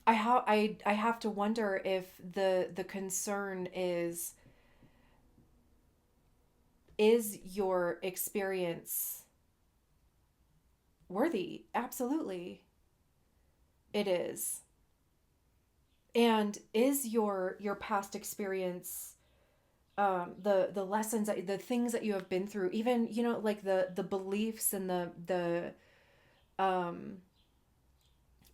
I have to wonder if the concern is your experience worthy? Absolutely. It is. And is your past experience, the lessons, the things that you have been through, even, like the beliefs and the um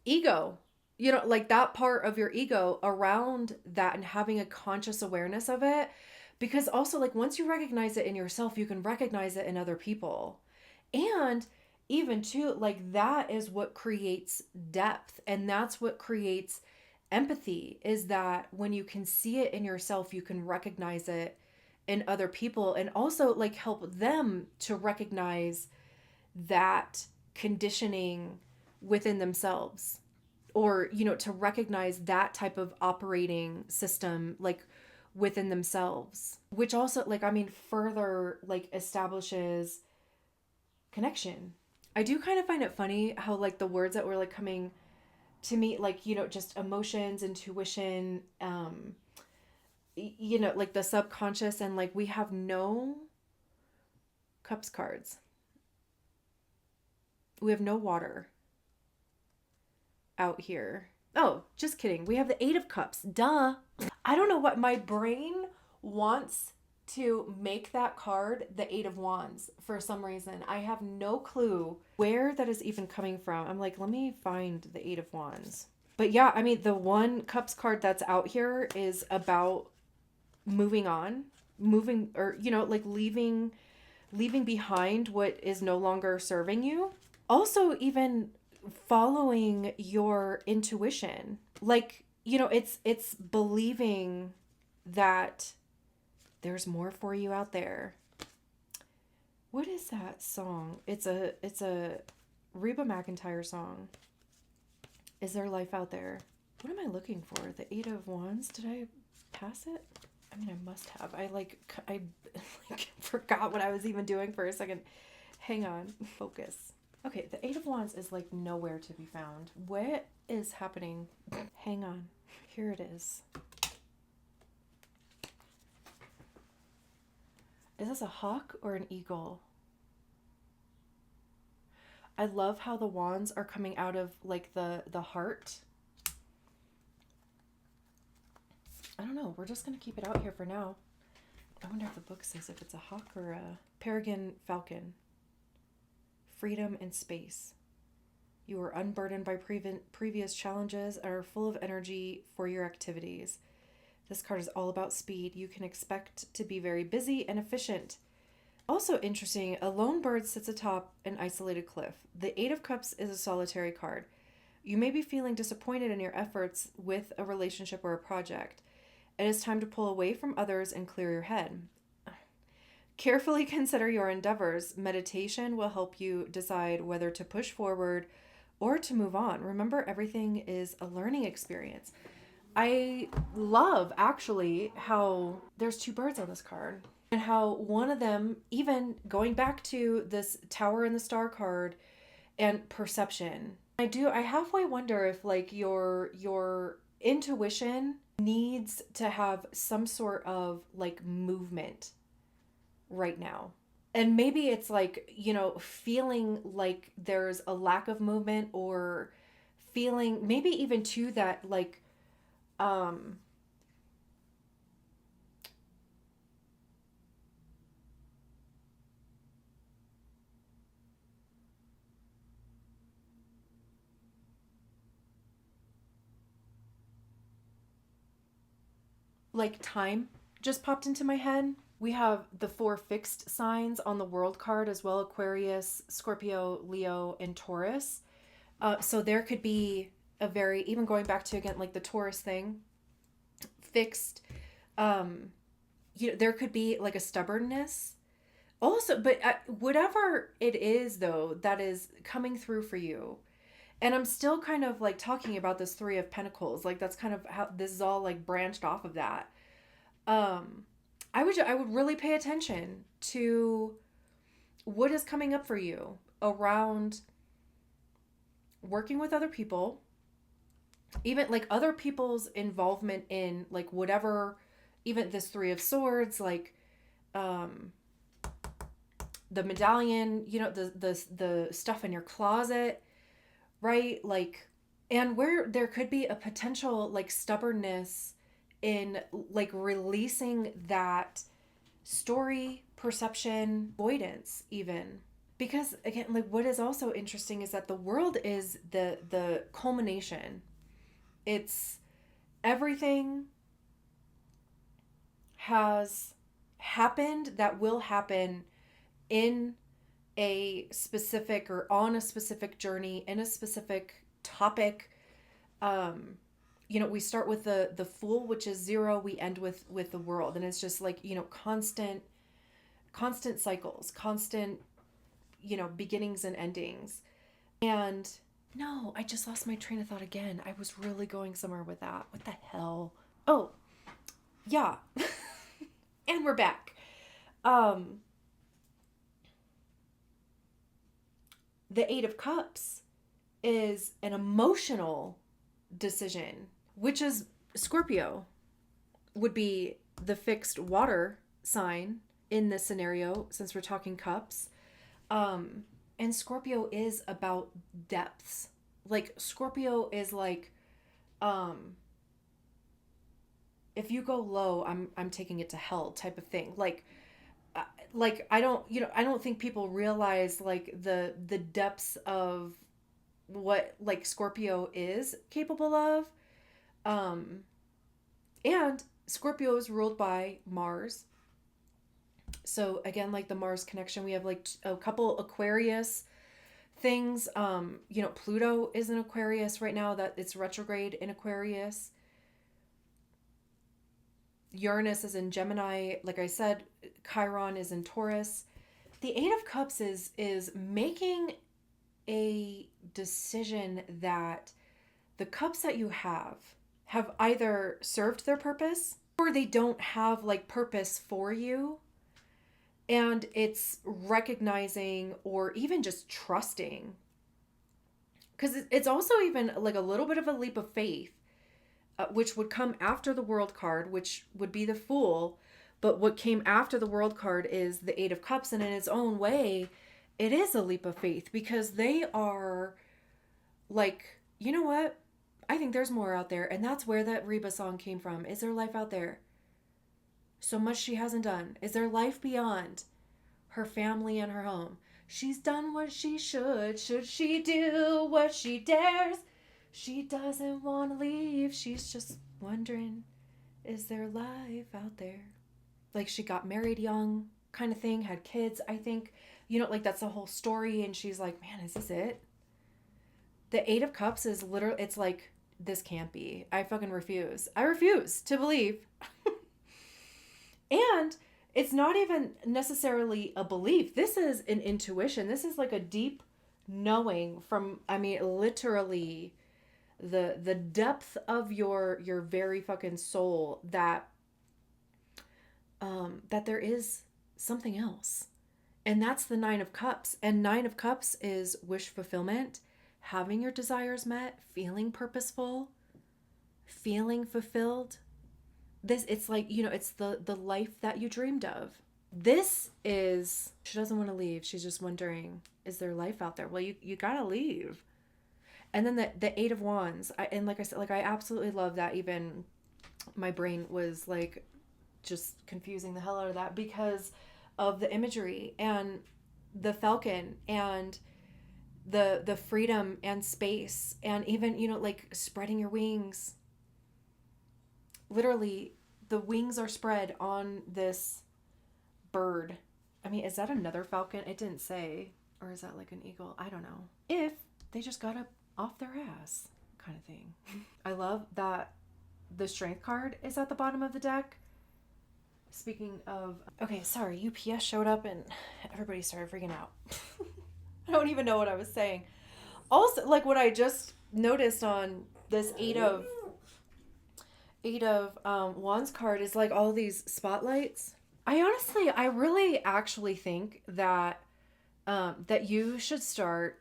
ego, like that part of your ego around that, and having a conscious awareness of it. Because also, like, once you recognize it in yourself, you can recognize it in other people. And even too, like, that is what creates depth, and that's what creates empathy, is that when you can see it in yourself, you can recognize it in other people, and also like help them to recognize that conditioning within themselves. or, to recognize that type of operating system, like within themselves, which also, like, I mean, further, like, establishes connection. I do kind of find it funny how, like, the words that were, like, coming to me, like, just emotions, intuition, like the subconscious, and like we have no cups cards. We have no water out here. Oh, just kidding. We have the 8 of Cups. Duh. I don't know what my brain wants to make that card the 8 of Wands for some reason. I have no clue where that is even coming from. I'm like, let me find the 8 of Wands. But yeah, I mean, the 1 Cups card that's out here is about moving on, moving, or, like leaving behind what is no longer serving you. Also, even following your intuition. Like, it's believing that there's more for you out there. What is that song? It's a Reba McEntire song. Is there life out there? What am I looking for? The 8 of Wands? Did I pass it? I mean, I must have. I like forgot what I was even doing for a second. Hang on. Focus. Okay, the 8 of Wands is like nowhere to be found. What is happening? Hang on. Here it is. Is this a hawk or an eagle? I love how the wands are coming out of like the heart. I don't know. We're just going to keep it out here for now. I wonder if the book says if it's a hawk or a peregrine falcon. Freedom and space. You are unburdened by previous challenges and are full of energy for your activities. This card is all about speed. You can expect to be very busy and efficient. Also interesting, a lone bird sits atop an isolated cliff. The 8 of Cups is a solitary card. You may be feeling disappointed in your efforts with a relationship or a project. It is time to pull away from others and clear your head. Carefully consider your endeavors. Meditation will help you decide whether to push forward or to move on. Remember, everything is a learning experience. I love, actually, how there's 2 birds on this card. And how one of them, even going back to this Tower and the Star card and perception. I halfway wonder if like your intuition needs to have some sort of like movement right now. And maybe it's like, feeling like there's a lack of movement, or feeling maybe even too that like like time just popped into my head. We have the 4 fixed signs on the world card as well: Aquarius, Scorpio, Leo, and Taurus. So there could be a very, even going back to again like the Taurus thing, fixed. There could be like a stubbornness also, but whatever it is though that is coming through for you. And I'm still kind of like talking about this 3 of Pentacles, like that's kind of how this is all like branched off of that. I would really pay attention to what is coming up for you around working with other people, even like other people's involvement in like whatever, even this 3 of Swords, like the medallion, the stuff in your closet, right? Like, and where there could be a potential like stubbornness in like releasing that story, perception, avoidance even. Because again, like what is also interesting is that the world is the culmination. It's everything has happened that will happen in a specific or on a specific journey, in a specific topic. We start with the Fool, which is 0. We end with the World, and it's just like constant cycles, constant beginnings and endings. And No, I just lost my train of thought again. I was really going somewhere with that. What the hell? Oh, yeah. And we're back. Um, the Eight of Cups is an emotional decision, which is Scorpio, would be the fixed water sign in this scenario, since we're talking cups. And Scorpio is about depths. Like Scorpio is like, um, if you go low, I'm taking it to hell type of thing. Like I don't, I don't think people realize like the depths of what like Scorpio is capable of. Um, and Scorpio is ruled by Mars. So again, like the Mars connection, we have like a couple Aquarius things. Pluto is in Aquarius right now, that it's retrograde in Aquarius. Uranus is in Gemini, like I said. Chiron is in Taurus. The Eight of Cups is making a decision that the cups that you have either served their purpose or they don't have like purpose for you. And it's recognizing or even just trusting, because it's also even like a little bit of a leap of faith, which would come after the World card, which would be the Fool. But what came after the World card is the Eight of Cups, and in its own way, it is a leap of faith, because they are like, you know what? I think there's more out there, and that's where that Reba song came from. Is there life out there? So much she hasn't done. Is there life beyond her family and her home? She's done what she should. Should she do what she dares? She doesn't want to leave. She's just wondering, is there life out there? Like she got married young, kind of thing, had kids, I think. Like that's the whole story. And she's like, man, is this it? The Eight of Cups is literally, it's like, this can't be. I fucking refuse. I refuse to believe. And it's not even necessarily a belief. This is an intuition. This is like a deep knowing from, I mean, literally the depth of your very fucking soul, that that there is something else. And that's the Nine of Cups. And Nine of Cups is wish fulfillment, having your desires met, feeling purposeful, feeling fulfilled. It's like, it's the life that you dreamed of. This is, she doesn't want to leave. She's just wondering, is there life out there? Well, you gotta leave. And then the Eight of Wands. And like I said, like I absolutely love that. Even my brain was like just confusing the hell out of that, because of the imagery and the falcon and the freedom and space, and even, like spreading your wings. Literally, the wings are spread on this bird. I mean, is that another falcon? It didn't say. Or is that like an eagle? I don't know. If they just got up off their ass, kind of thing. I love that the strength card is at the bottom of the deck. Speaking of, okay, sorry, UPS showed up and everybody started freaking out. I don't even know what I was saying. Also, like what I just noticed on this eight of Wands card is like all these spotlights. I really actually think that that you should start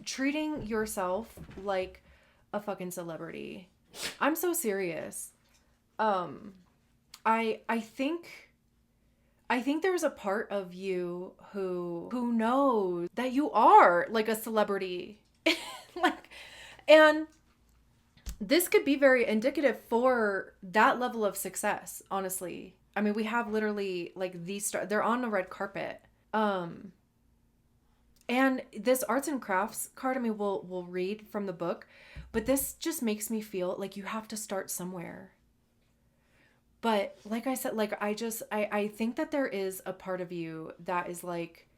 treating yourself like a fucking celebrity. I'm so serious. I think there's a part of you who knows that you are like a celebrity. Like, and this could be very indicative for that level of success, honestly. I mean, we have literally like these they're on the red carpet. And this arts and crafts card, I mean, we'll read from the book, but this just makes me feel like you have to start somewhere. But like I said, like I think that there is a part of you that is like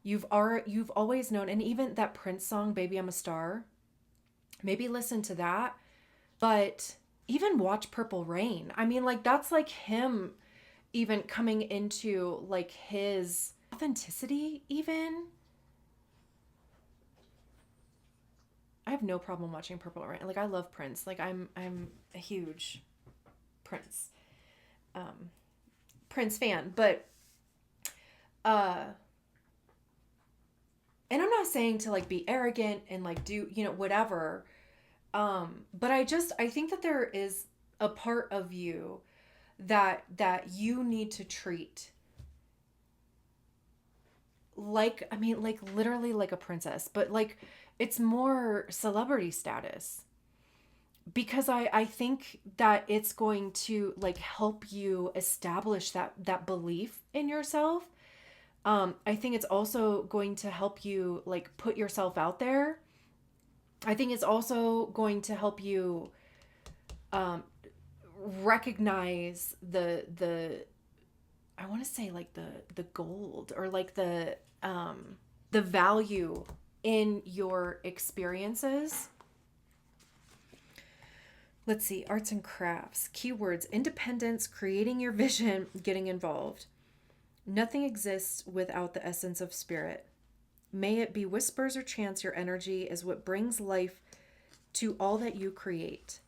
you've always known. And even that Prince song, Baby I'm a Star, maybe listen to that. But even watch Purple Rain. I mean, like that's like him even coming into like his authenticity even. I have no problem watching Purple Rain. Like I love Prince. Like I'm a huge Prince Prince fan, but uh and I'm not saying to like be arrogant and like do, whatever. But I think that there is a part of you that you need to treat like, I mean, like literally like a princess, but like it's more celebrity status, because I think that it's going to like help you establish that belief in yourself. I think it's also going to help you like put yourself out there. I think it's also going to help you um, recognize the I want to say like the gold, or like the value in your experiences. Let's see, arts and crafts. Keywords: independence, creating your vision, getting involved. Nothing exists without the essence of spirit. May it be whispers or chants, your energy is what brings life to all that you create.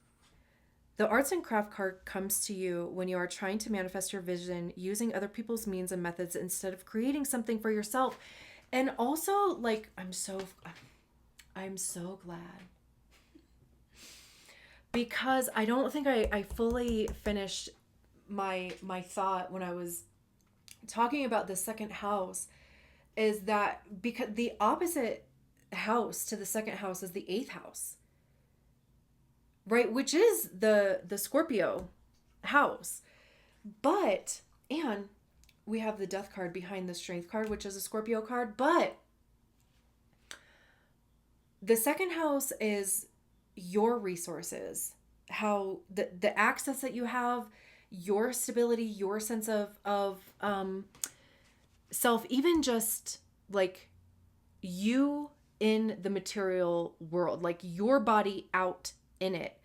The arts and craft card comes to you when you are trying to manifest your vision using other people's means and methods instead of creating something for yourself. And also, like, I'm so glad, because I don't think I fully finished my thought when I was talking about the second house, is that because the opposite house to the second house is the eighth house, right? Which is the Scorpio house. But, and we have the death card behind the strength card, which is a Scorpio card. But the second house is your resources, how the access that you have, your stability, your sense of self, even just like you in the material world, like your body out in it,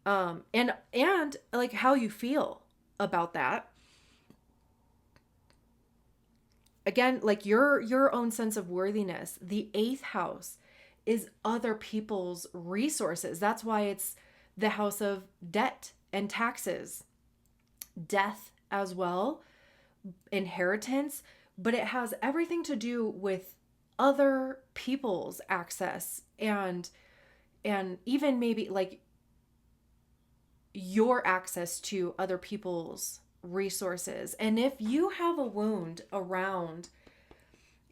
and like how you feel about that. Again, like your own sense of worthiness. The eighth house is other people's resources. That's why it's the house of debt and taxes, death as well, inheritance, but it has everything to do with other people's access, and even maybe like your access to other people's resources. And if you have a wound around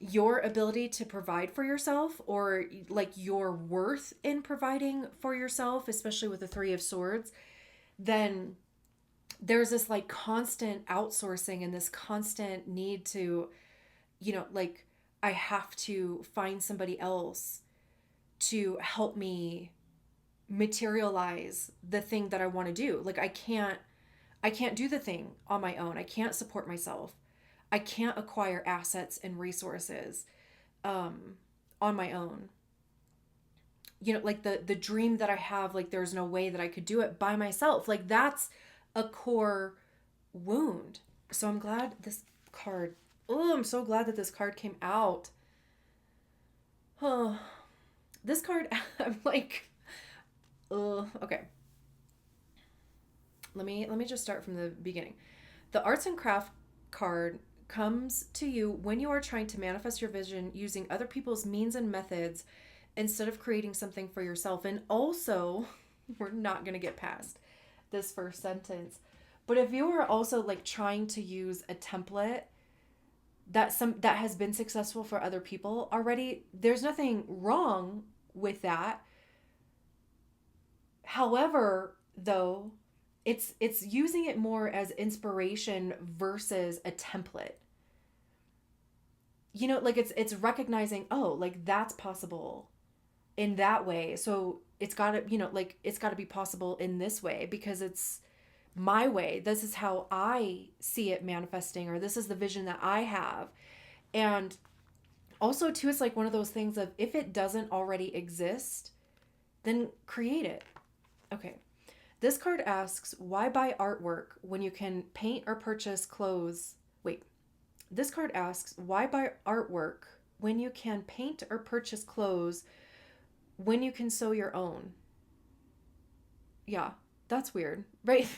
your ability to provide for yourself, or like your worth in providing for yourself, especially with the Three of Swords, then there's this like constant outsourcing and this constant need to, like, I have to find somebody else to help me materialize the thing that I want to do. Like I can't do the thing on my own. I can't support myself. I can't acquire assets and resources on my own. Like the dream that I have, like there's no way that I could do it by myself. Like that's a core wound. So I'm glad this card, I'm so glad that this card came out. Oh, this card, I'm like, okay. Let me just start from the beginning. The arts and craft card comes to you when you are trying to manifest your vision using other people's means and methods instead of creating something for yourself. And also, we're not going to get past this first sentence, but if you are also like trying to use a template that has been successful for other people already, there's nothing wrong with that. However, though, it's using it more as inspiration versus a template. Like it's recognizing, oh, like that's possible in that way. So it's got to, like it's got to be possible in this way because it's my way. This is how I see it manifesting, or this is the vision that I have. And also too, it's like one of those things of, if it doesn't already exist, then create it. Okay. This card asks, why buy artwork when you can paint or purchase clothes? Wait. This card asks, why buy artwork when you can paint or purchase clothes when you can sew your own. Yeah, that's weird, right?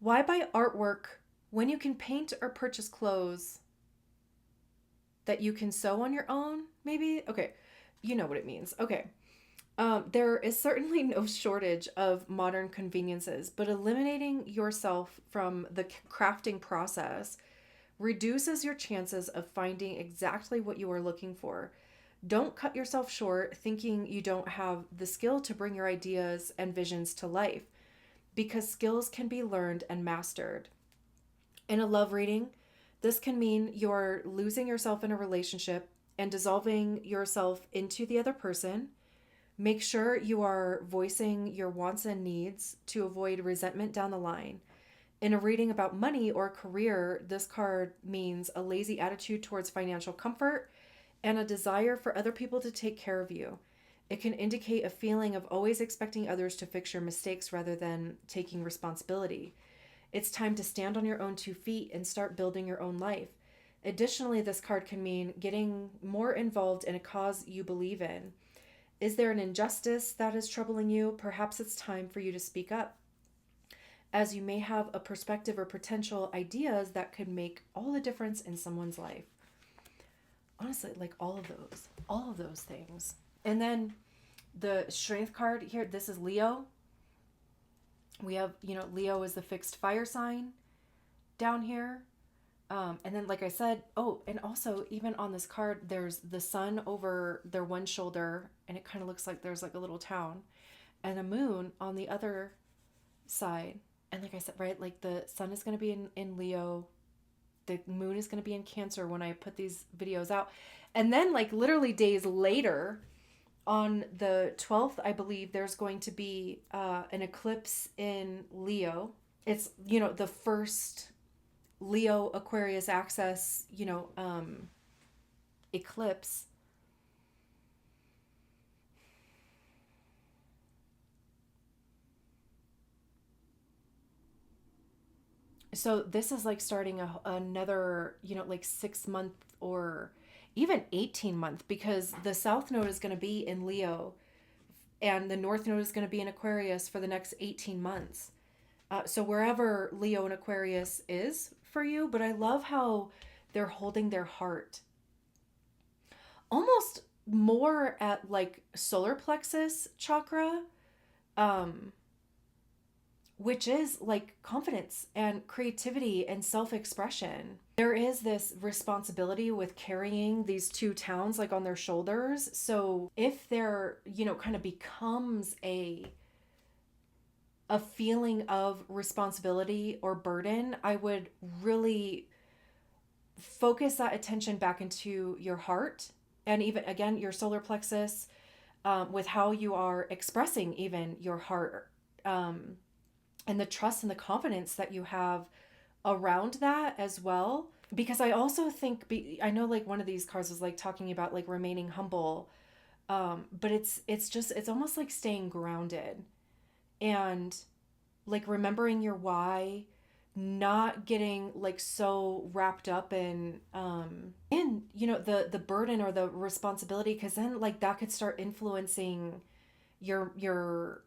Why buy artwork when you can paint or purchase clothes that you can sew on your own? Maybe? Okay, you know what it means. Okay. There is certainly no shortage of modern conveniences, but eliminating yourself from the crafting process reduces your chances of finding exactly what you are looking for. Don't cut yourself short thinking you don't have the skill to bring your ideas and visions to life, because skills can be learned and mastered. In a love reading, this can mean you're losing yourself in a relationship and dissolving yourself into the other person. Make sure you are voicing your wants and needs to avoid resentment down the line. In a reading about money or career, this card means a lazy attitude towards financial comfort and a desire for other people to take care of you. It can indicate a feeling of always expecting others to fix your mistakes rather than taking responsibility. It's time to stand on your own 2 feet and start building your own life. Additionally, this card can mean getting more involved in a cause you believe in. Is there an injustice that is troubling you? Perhaps it's time for you to speak up, as you may have a perspective or potential ideas that could make all the difference in someone's life. Honestly, like all of those things. And then the strength card here, this is Leo. We have, Leo is the fixed fire sign down here. And then, like I said, oh, and also even on this card, there's the sun over their one shoulder, and it kind of looks like there's like a little town, and a moon on the other side. And like I said, right, like the sun is going to be in Leo, the moon is going to be in Cancer when I put these videos out. And then, like, literally days later, on the 12th, I believe, there's going to be an eclipse in Leo. It's, the first Leo Aquarius axis, eclipse. So this is like starting another, like 6 month or even 18 month, because the south node is going to be in Leo and the north node is going to be in Aquarius for the next 18 months. So wherever Leo and Aquarius is for you, but I love how they're holding their heart almost more at like solar plexus chakra, um, which is like confidence and creativity and self-expression. There is this responsibility with carrying these two towns like on their shoulders. So if there, kind of becomes a feeling of responsibility or burden, I would really focus that attention back into your heart and even again your solar plexus, with how you are expressing even your heart, and the trust and the confidence that you have around that as well. Because I also think, I know like one of these cards was like talking about like remaining humble, but it's almost like staying grounded and like remembering your why, not getting like so wrapped up in the burden or the responsibility, because then like that could start influencing your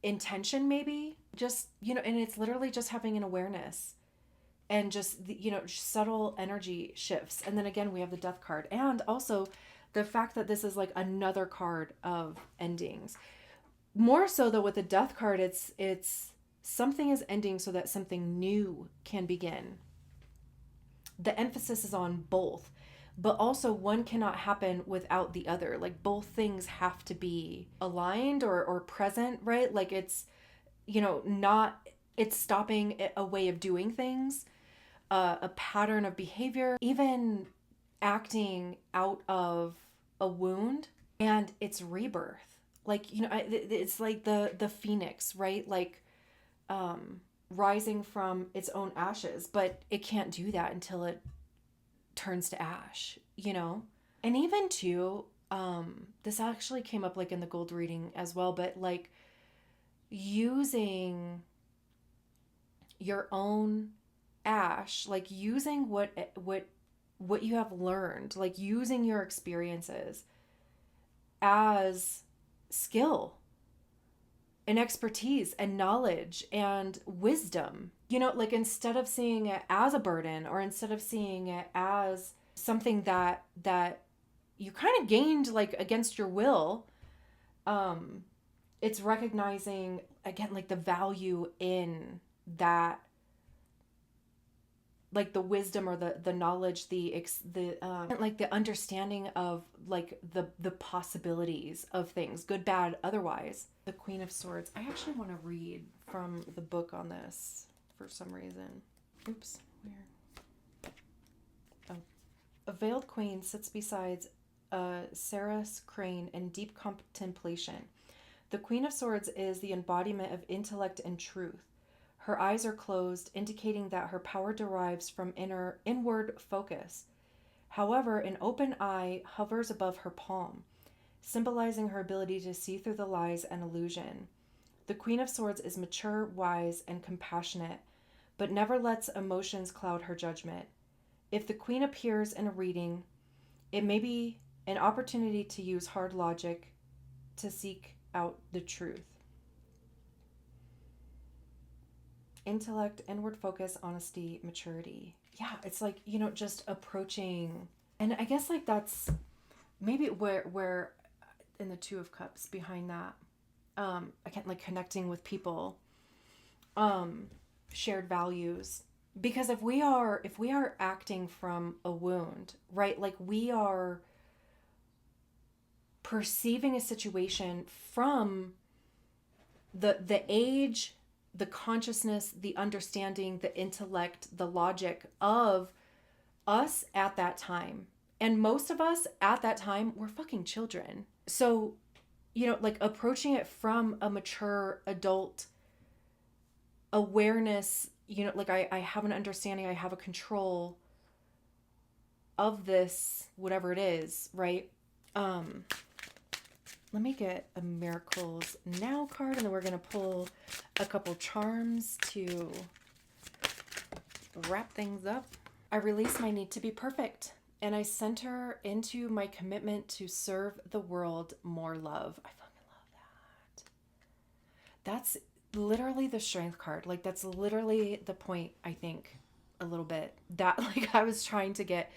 intention maybe. Just, and it's literally just having an awareness and just subtle energy shifts. And then again we have the death card, and also the fact that this is like another card of endings. More so though with the death card, it's something is ending so that something new can begin. The emphasis is on both, but also one cannot happen without the other. Like both things have to be aligned or present, right? Like it's, not, it's stopping a way of doing things, a pattern of behavior, even acting out of a wound, and it's rebirth. Like, it's like the phoenix, right? Like, rising from its own ashes, but it can't do that until it turns to ash. And even too, this actually came up like in the gold reading as well, but like using your own ash, like using what you have learned, like using your experiences as skill and expertise and knowledge and wisdom. You know, like instead of seeing it as a burden, or instead of seeing it as something that you kind of gained like against your will, um it's recognizing again like the value in that, like the wisdom or the knowledge, the like the understanding of like the possibilities of things, good, bad, otherwise. The Queen of Swords. I actually want to read from the book on this for some reason. Oops, where? Oh. A veiled queen sits beside a Saras crane in deep contemplation. The Queen of Swords is the embodiment of intellect and truth. Her eyes are closed, indicating that her power derives from inward focus. However, an open eye hovers above her palm, symbolizing her ability to see through the lies and illusion. The Queen of Swords is mature, wise, and compassionate, but never lets emotions cloud her judgment. If the Queen appears in a reading, it may be an opportunity to use hard logic to seek out the truth. Intellect, inward focus, honesty, maturity. Yeah, it's like, you know, just approaching. And I guess like that's maybe where in the Two of Cups behind that, again, like connecting with people, shared values. Because if we are acting from a wound, right? Like we are perceiving a situation from the age, the consciousness, the understanding, the intellect, the logic of us at that time. And most of us at that time were fucking children. So, you know, like approaching it from a mature adult awareness, you know, like I have an understanding, I have a control of this, whatever it is, right? Let me get a Miracles Now card, and then we're going to pull a couple charms to wrap things up. I release my need to be perfect, and I center into my commitment to serve the world more love. I fucking love that. That's literally the Strength card. Like, that's literally the point, I think, a little bit. That, like, I was trying to get,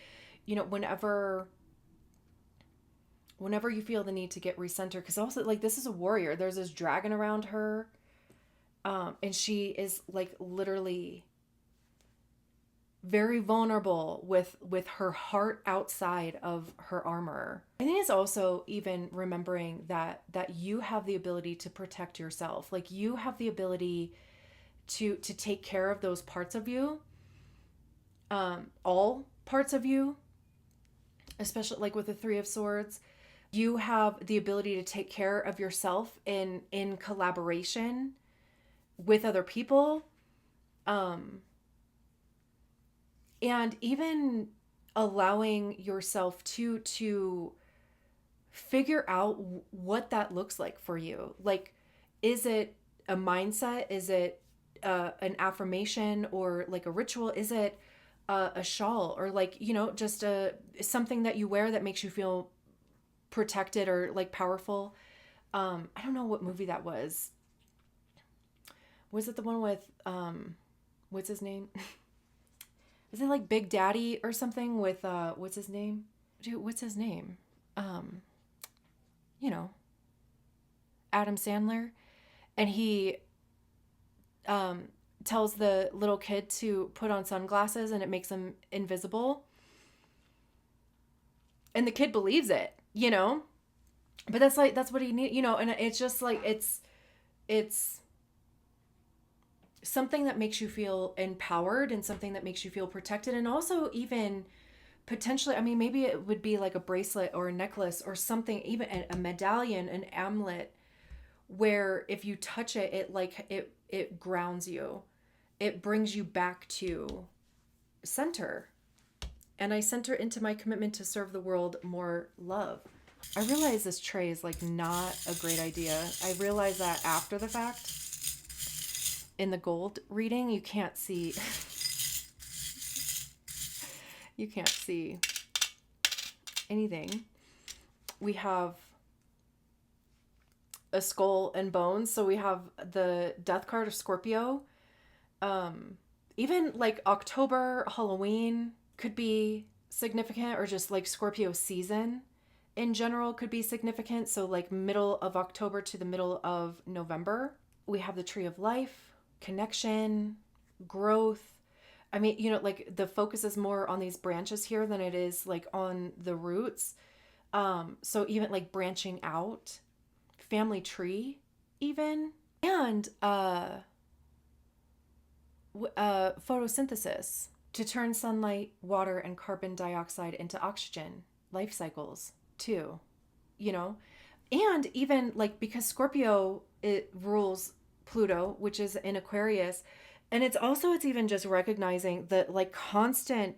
you know, whenever you feel the need to get recentered, because also like this is a warrior, there's this dragon around her, and she is like literally very vulnerable with her heart outside of her armor. I think it's also even remembering that you have the ability to protect yourself. Like you have the ability to take care of those parts of you, all parts of you, especially like with the Three of Swords. You have the ability to take care of yourself in collaboration with other people. And even allowing yourself to figure out what that looks like for you. Like, is it a mindset? Is it an affirmation or like a ritual? Is it a shawl, or like, you know, just something that you wear that makes you feel protected or like powerful? I don't know what movie that was. Was it the one with what's his name? Is it like Big Daddy or something with what's his name? Dude, what's his name? You know, Adam Sandler. And he tells the little kid to put on sunglasses and it makes him invisible. And the kid believes it, you know? But that's what he needs, you know, and it's just like it's something that makes you feel empowered and something that makes you feel protected, and also even potentially, I mean, maybe it would be like a bracelet or a necklace or something, even a medallion, an amulet, where if you touch it, it grounds you. It brings you back to center. And I center into my commitment to serve the world more love. I realize this tray is like not a great idea. I realize that after the fact. In the gold reading, you can't see anything. We have a skull and bones. So we have the death card of Scorpio. Even like October, Halloween could be significant, or just like Scorpio season in general could be significant. So, like middle of October to the middle of November. We have the tree of life, connection, growth. I mean, like the focus is more on these branches here than it is like on the roots. So even like branching out, family tree, even, and photosynthesis to turn sunlight, water, and carbon dioxide into oxygen, life cycles too, you know? And even like because Scorpio, it rules Pluto, which is in Aquarius. And it's even just recognizing that like constant,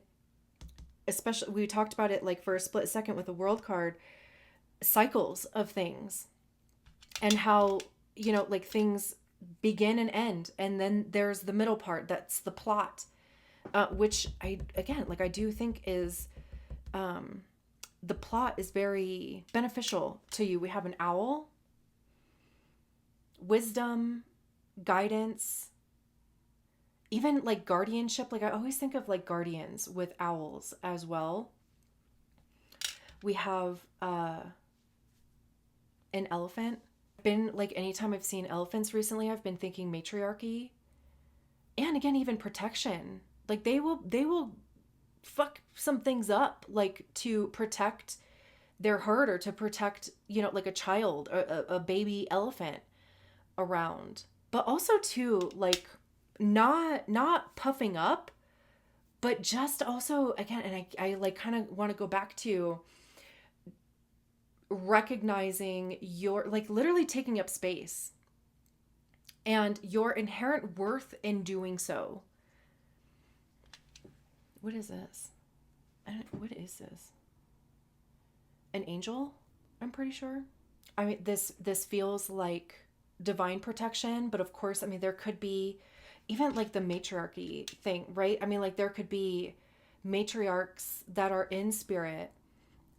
especially we talked about it like for a split second with the world card, cycles of things, and how, like things begin and end. And then there's the middle part, that's the plot, which I do think is, the plot is very beneficial to you. We have an owl, wisdom, guidance, even like guardianship. Like I always think of like guardians with owls as well. We have an elephant. Been like anytime I've seen elephants recently, I've been thinking matriarchy, and again even protection. Like they will fuck some things up, like to protect their herd, or to protect, like a child, a baby elephant around. But also too, like not puffing up, but just also again, and I like kind of want to go back to recognizing your, like literally taking up space and your inherent worth in doing so. What is this? What is this? An angel? I'm pretty sure. I mean, this feels like divine protection, but of course, I mean, there could be even like the matriarchy thing, right? I mean, like there could be matriarchs that are in spirit,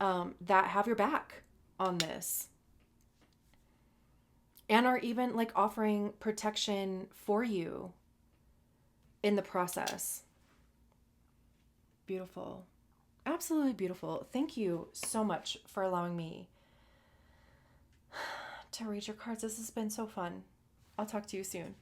that have your back on this, and are even like offering protection for you in the process. Beautiful. Absolutely beautiful. Thank you so much for allowing me to read your cards. This has been so fun. I'll talk to you soon.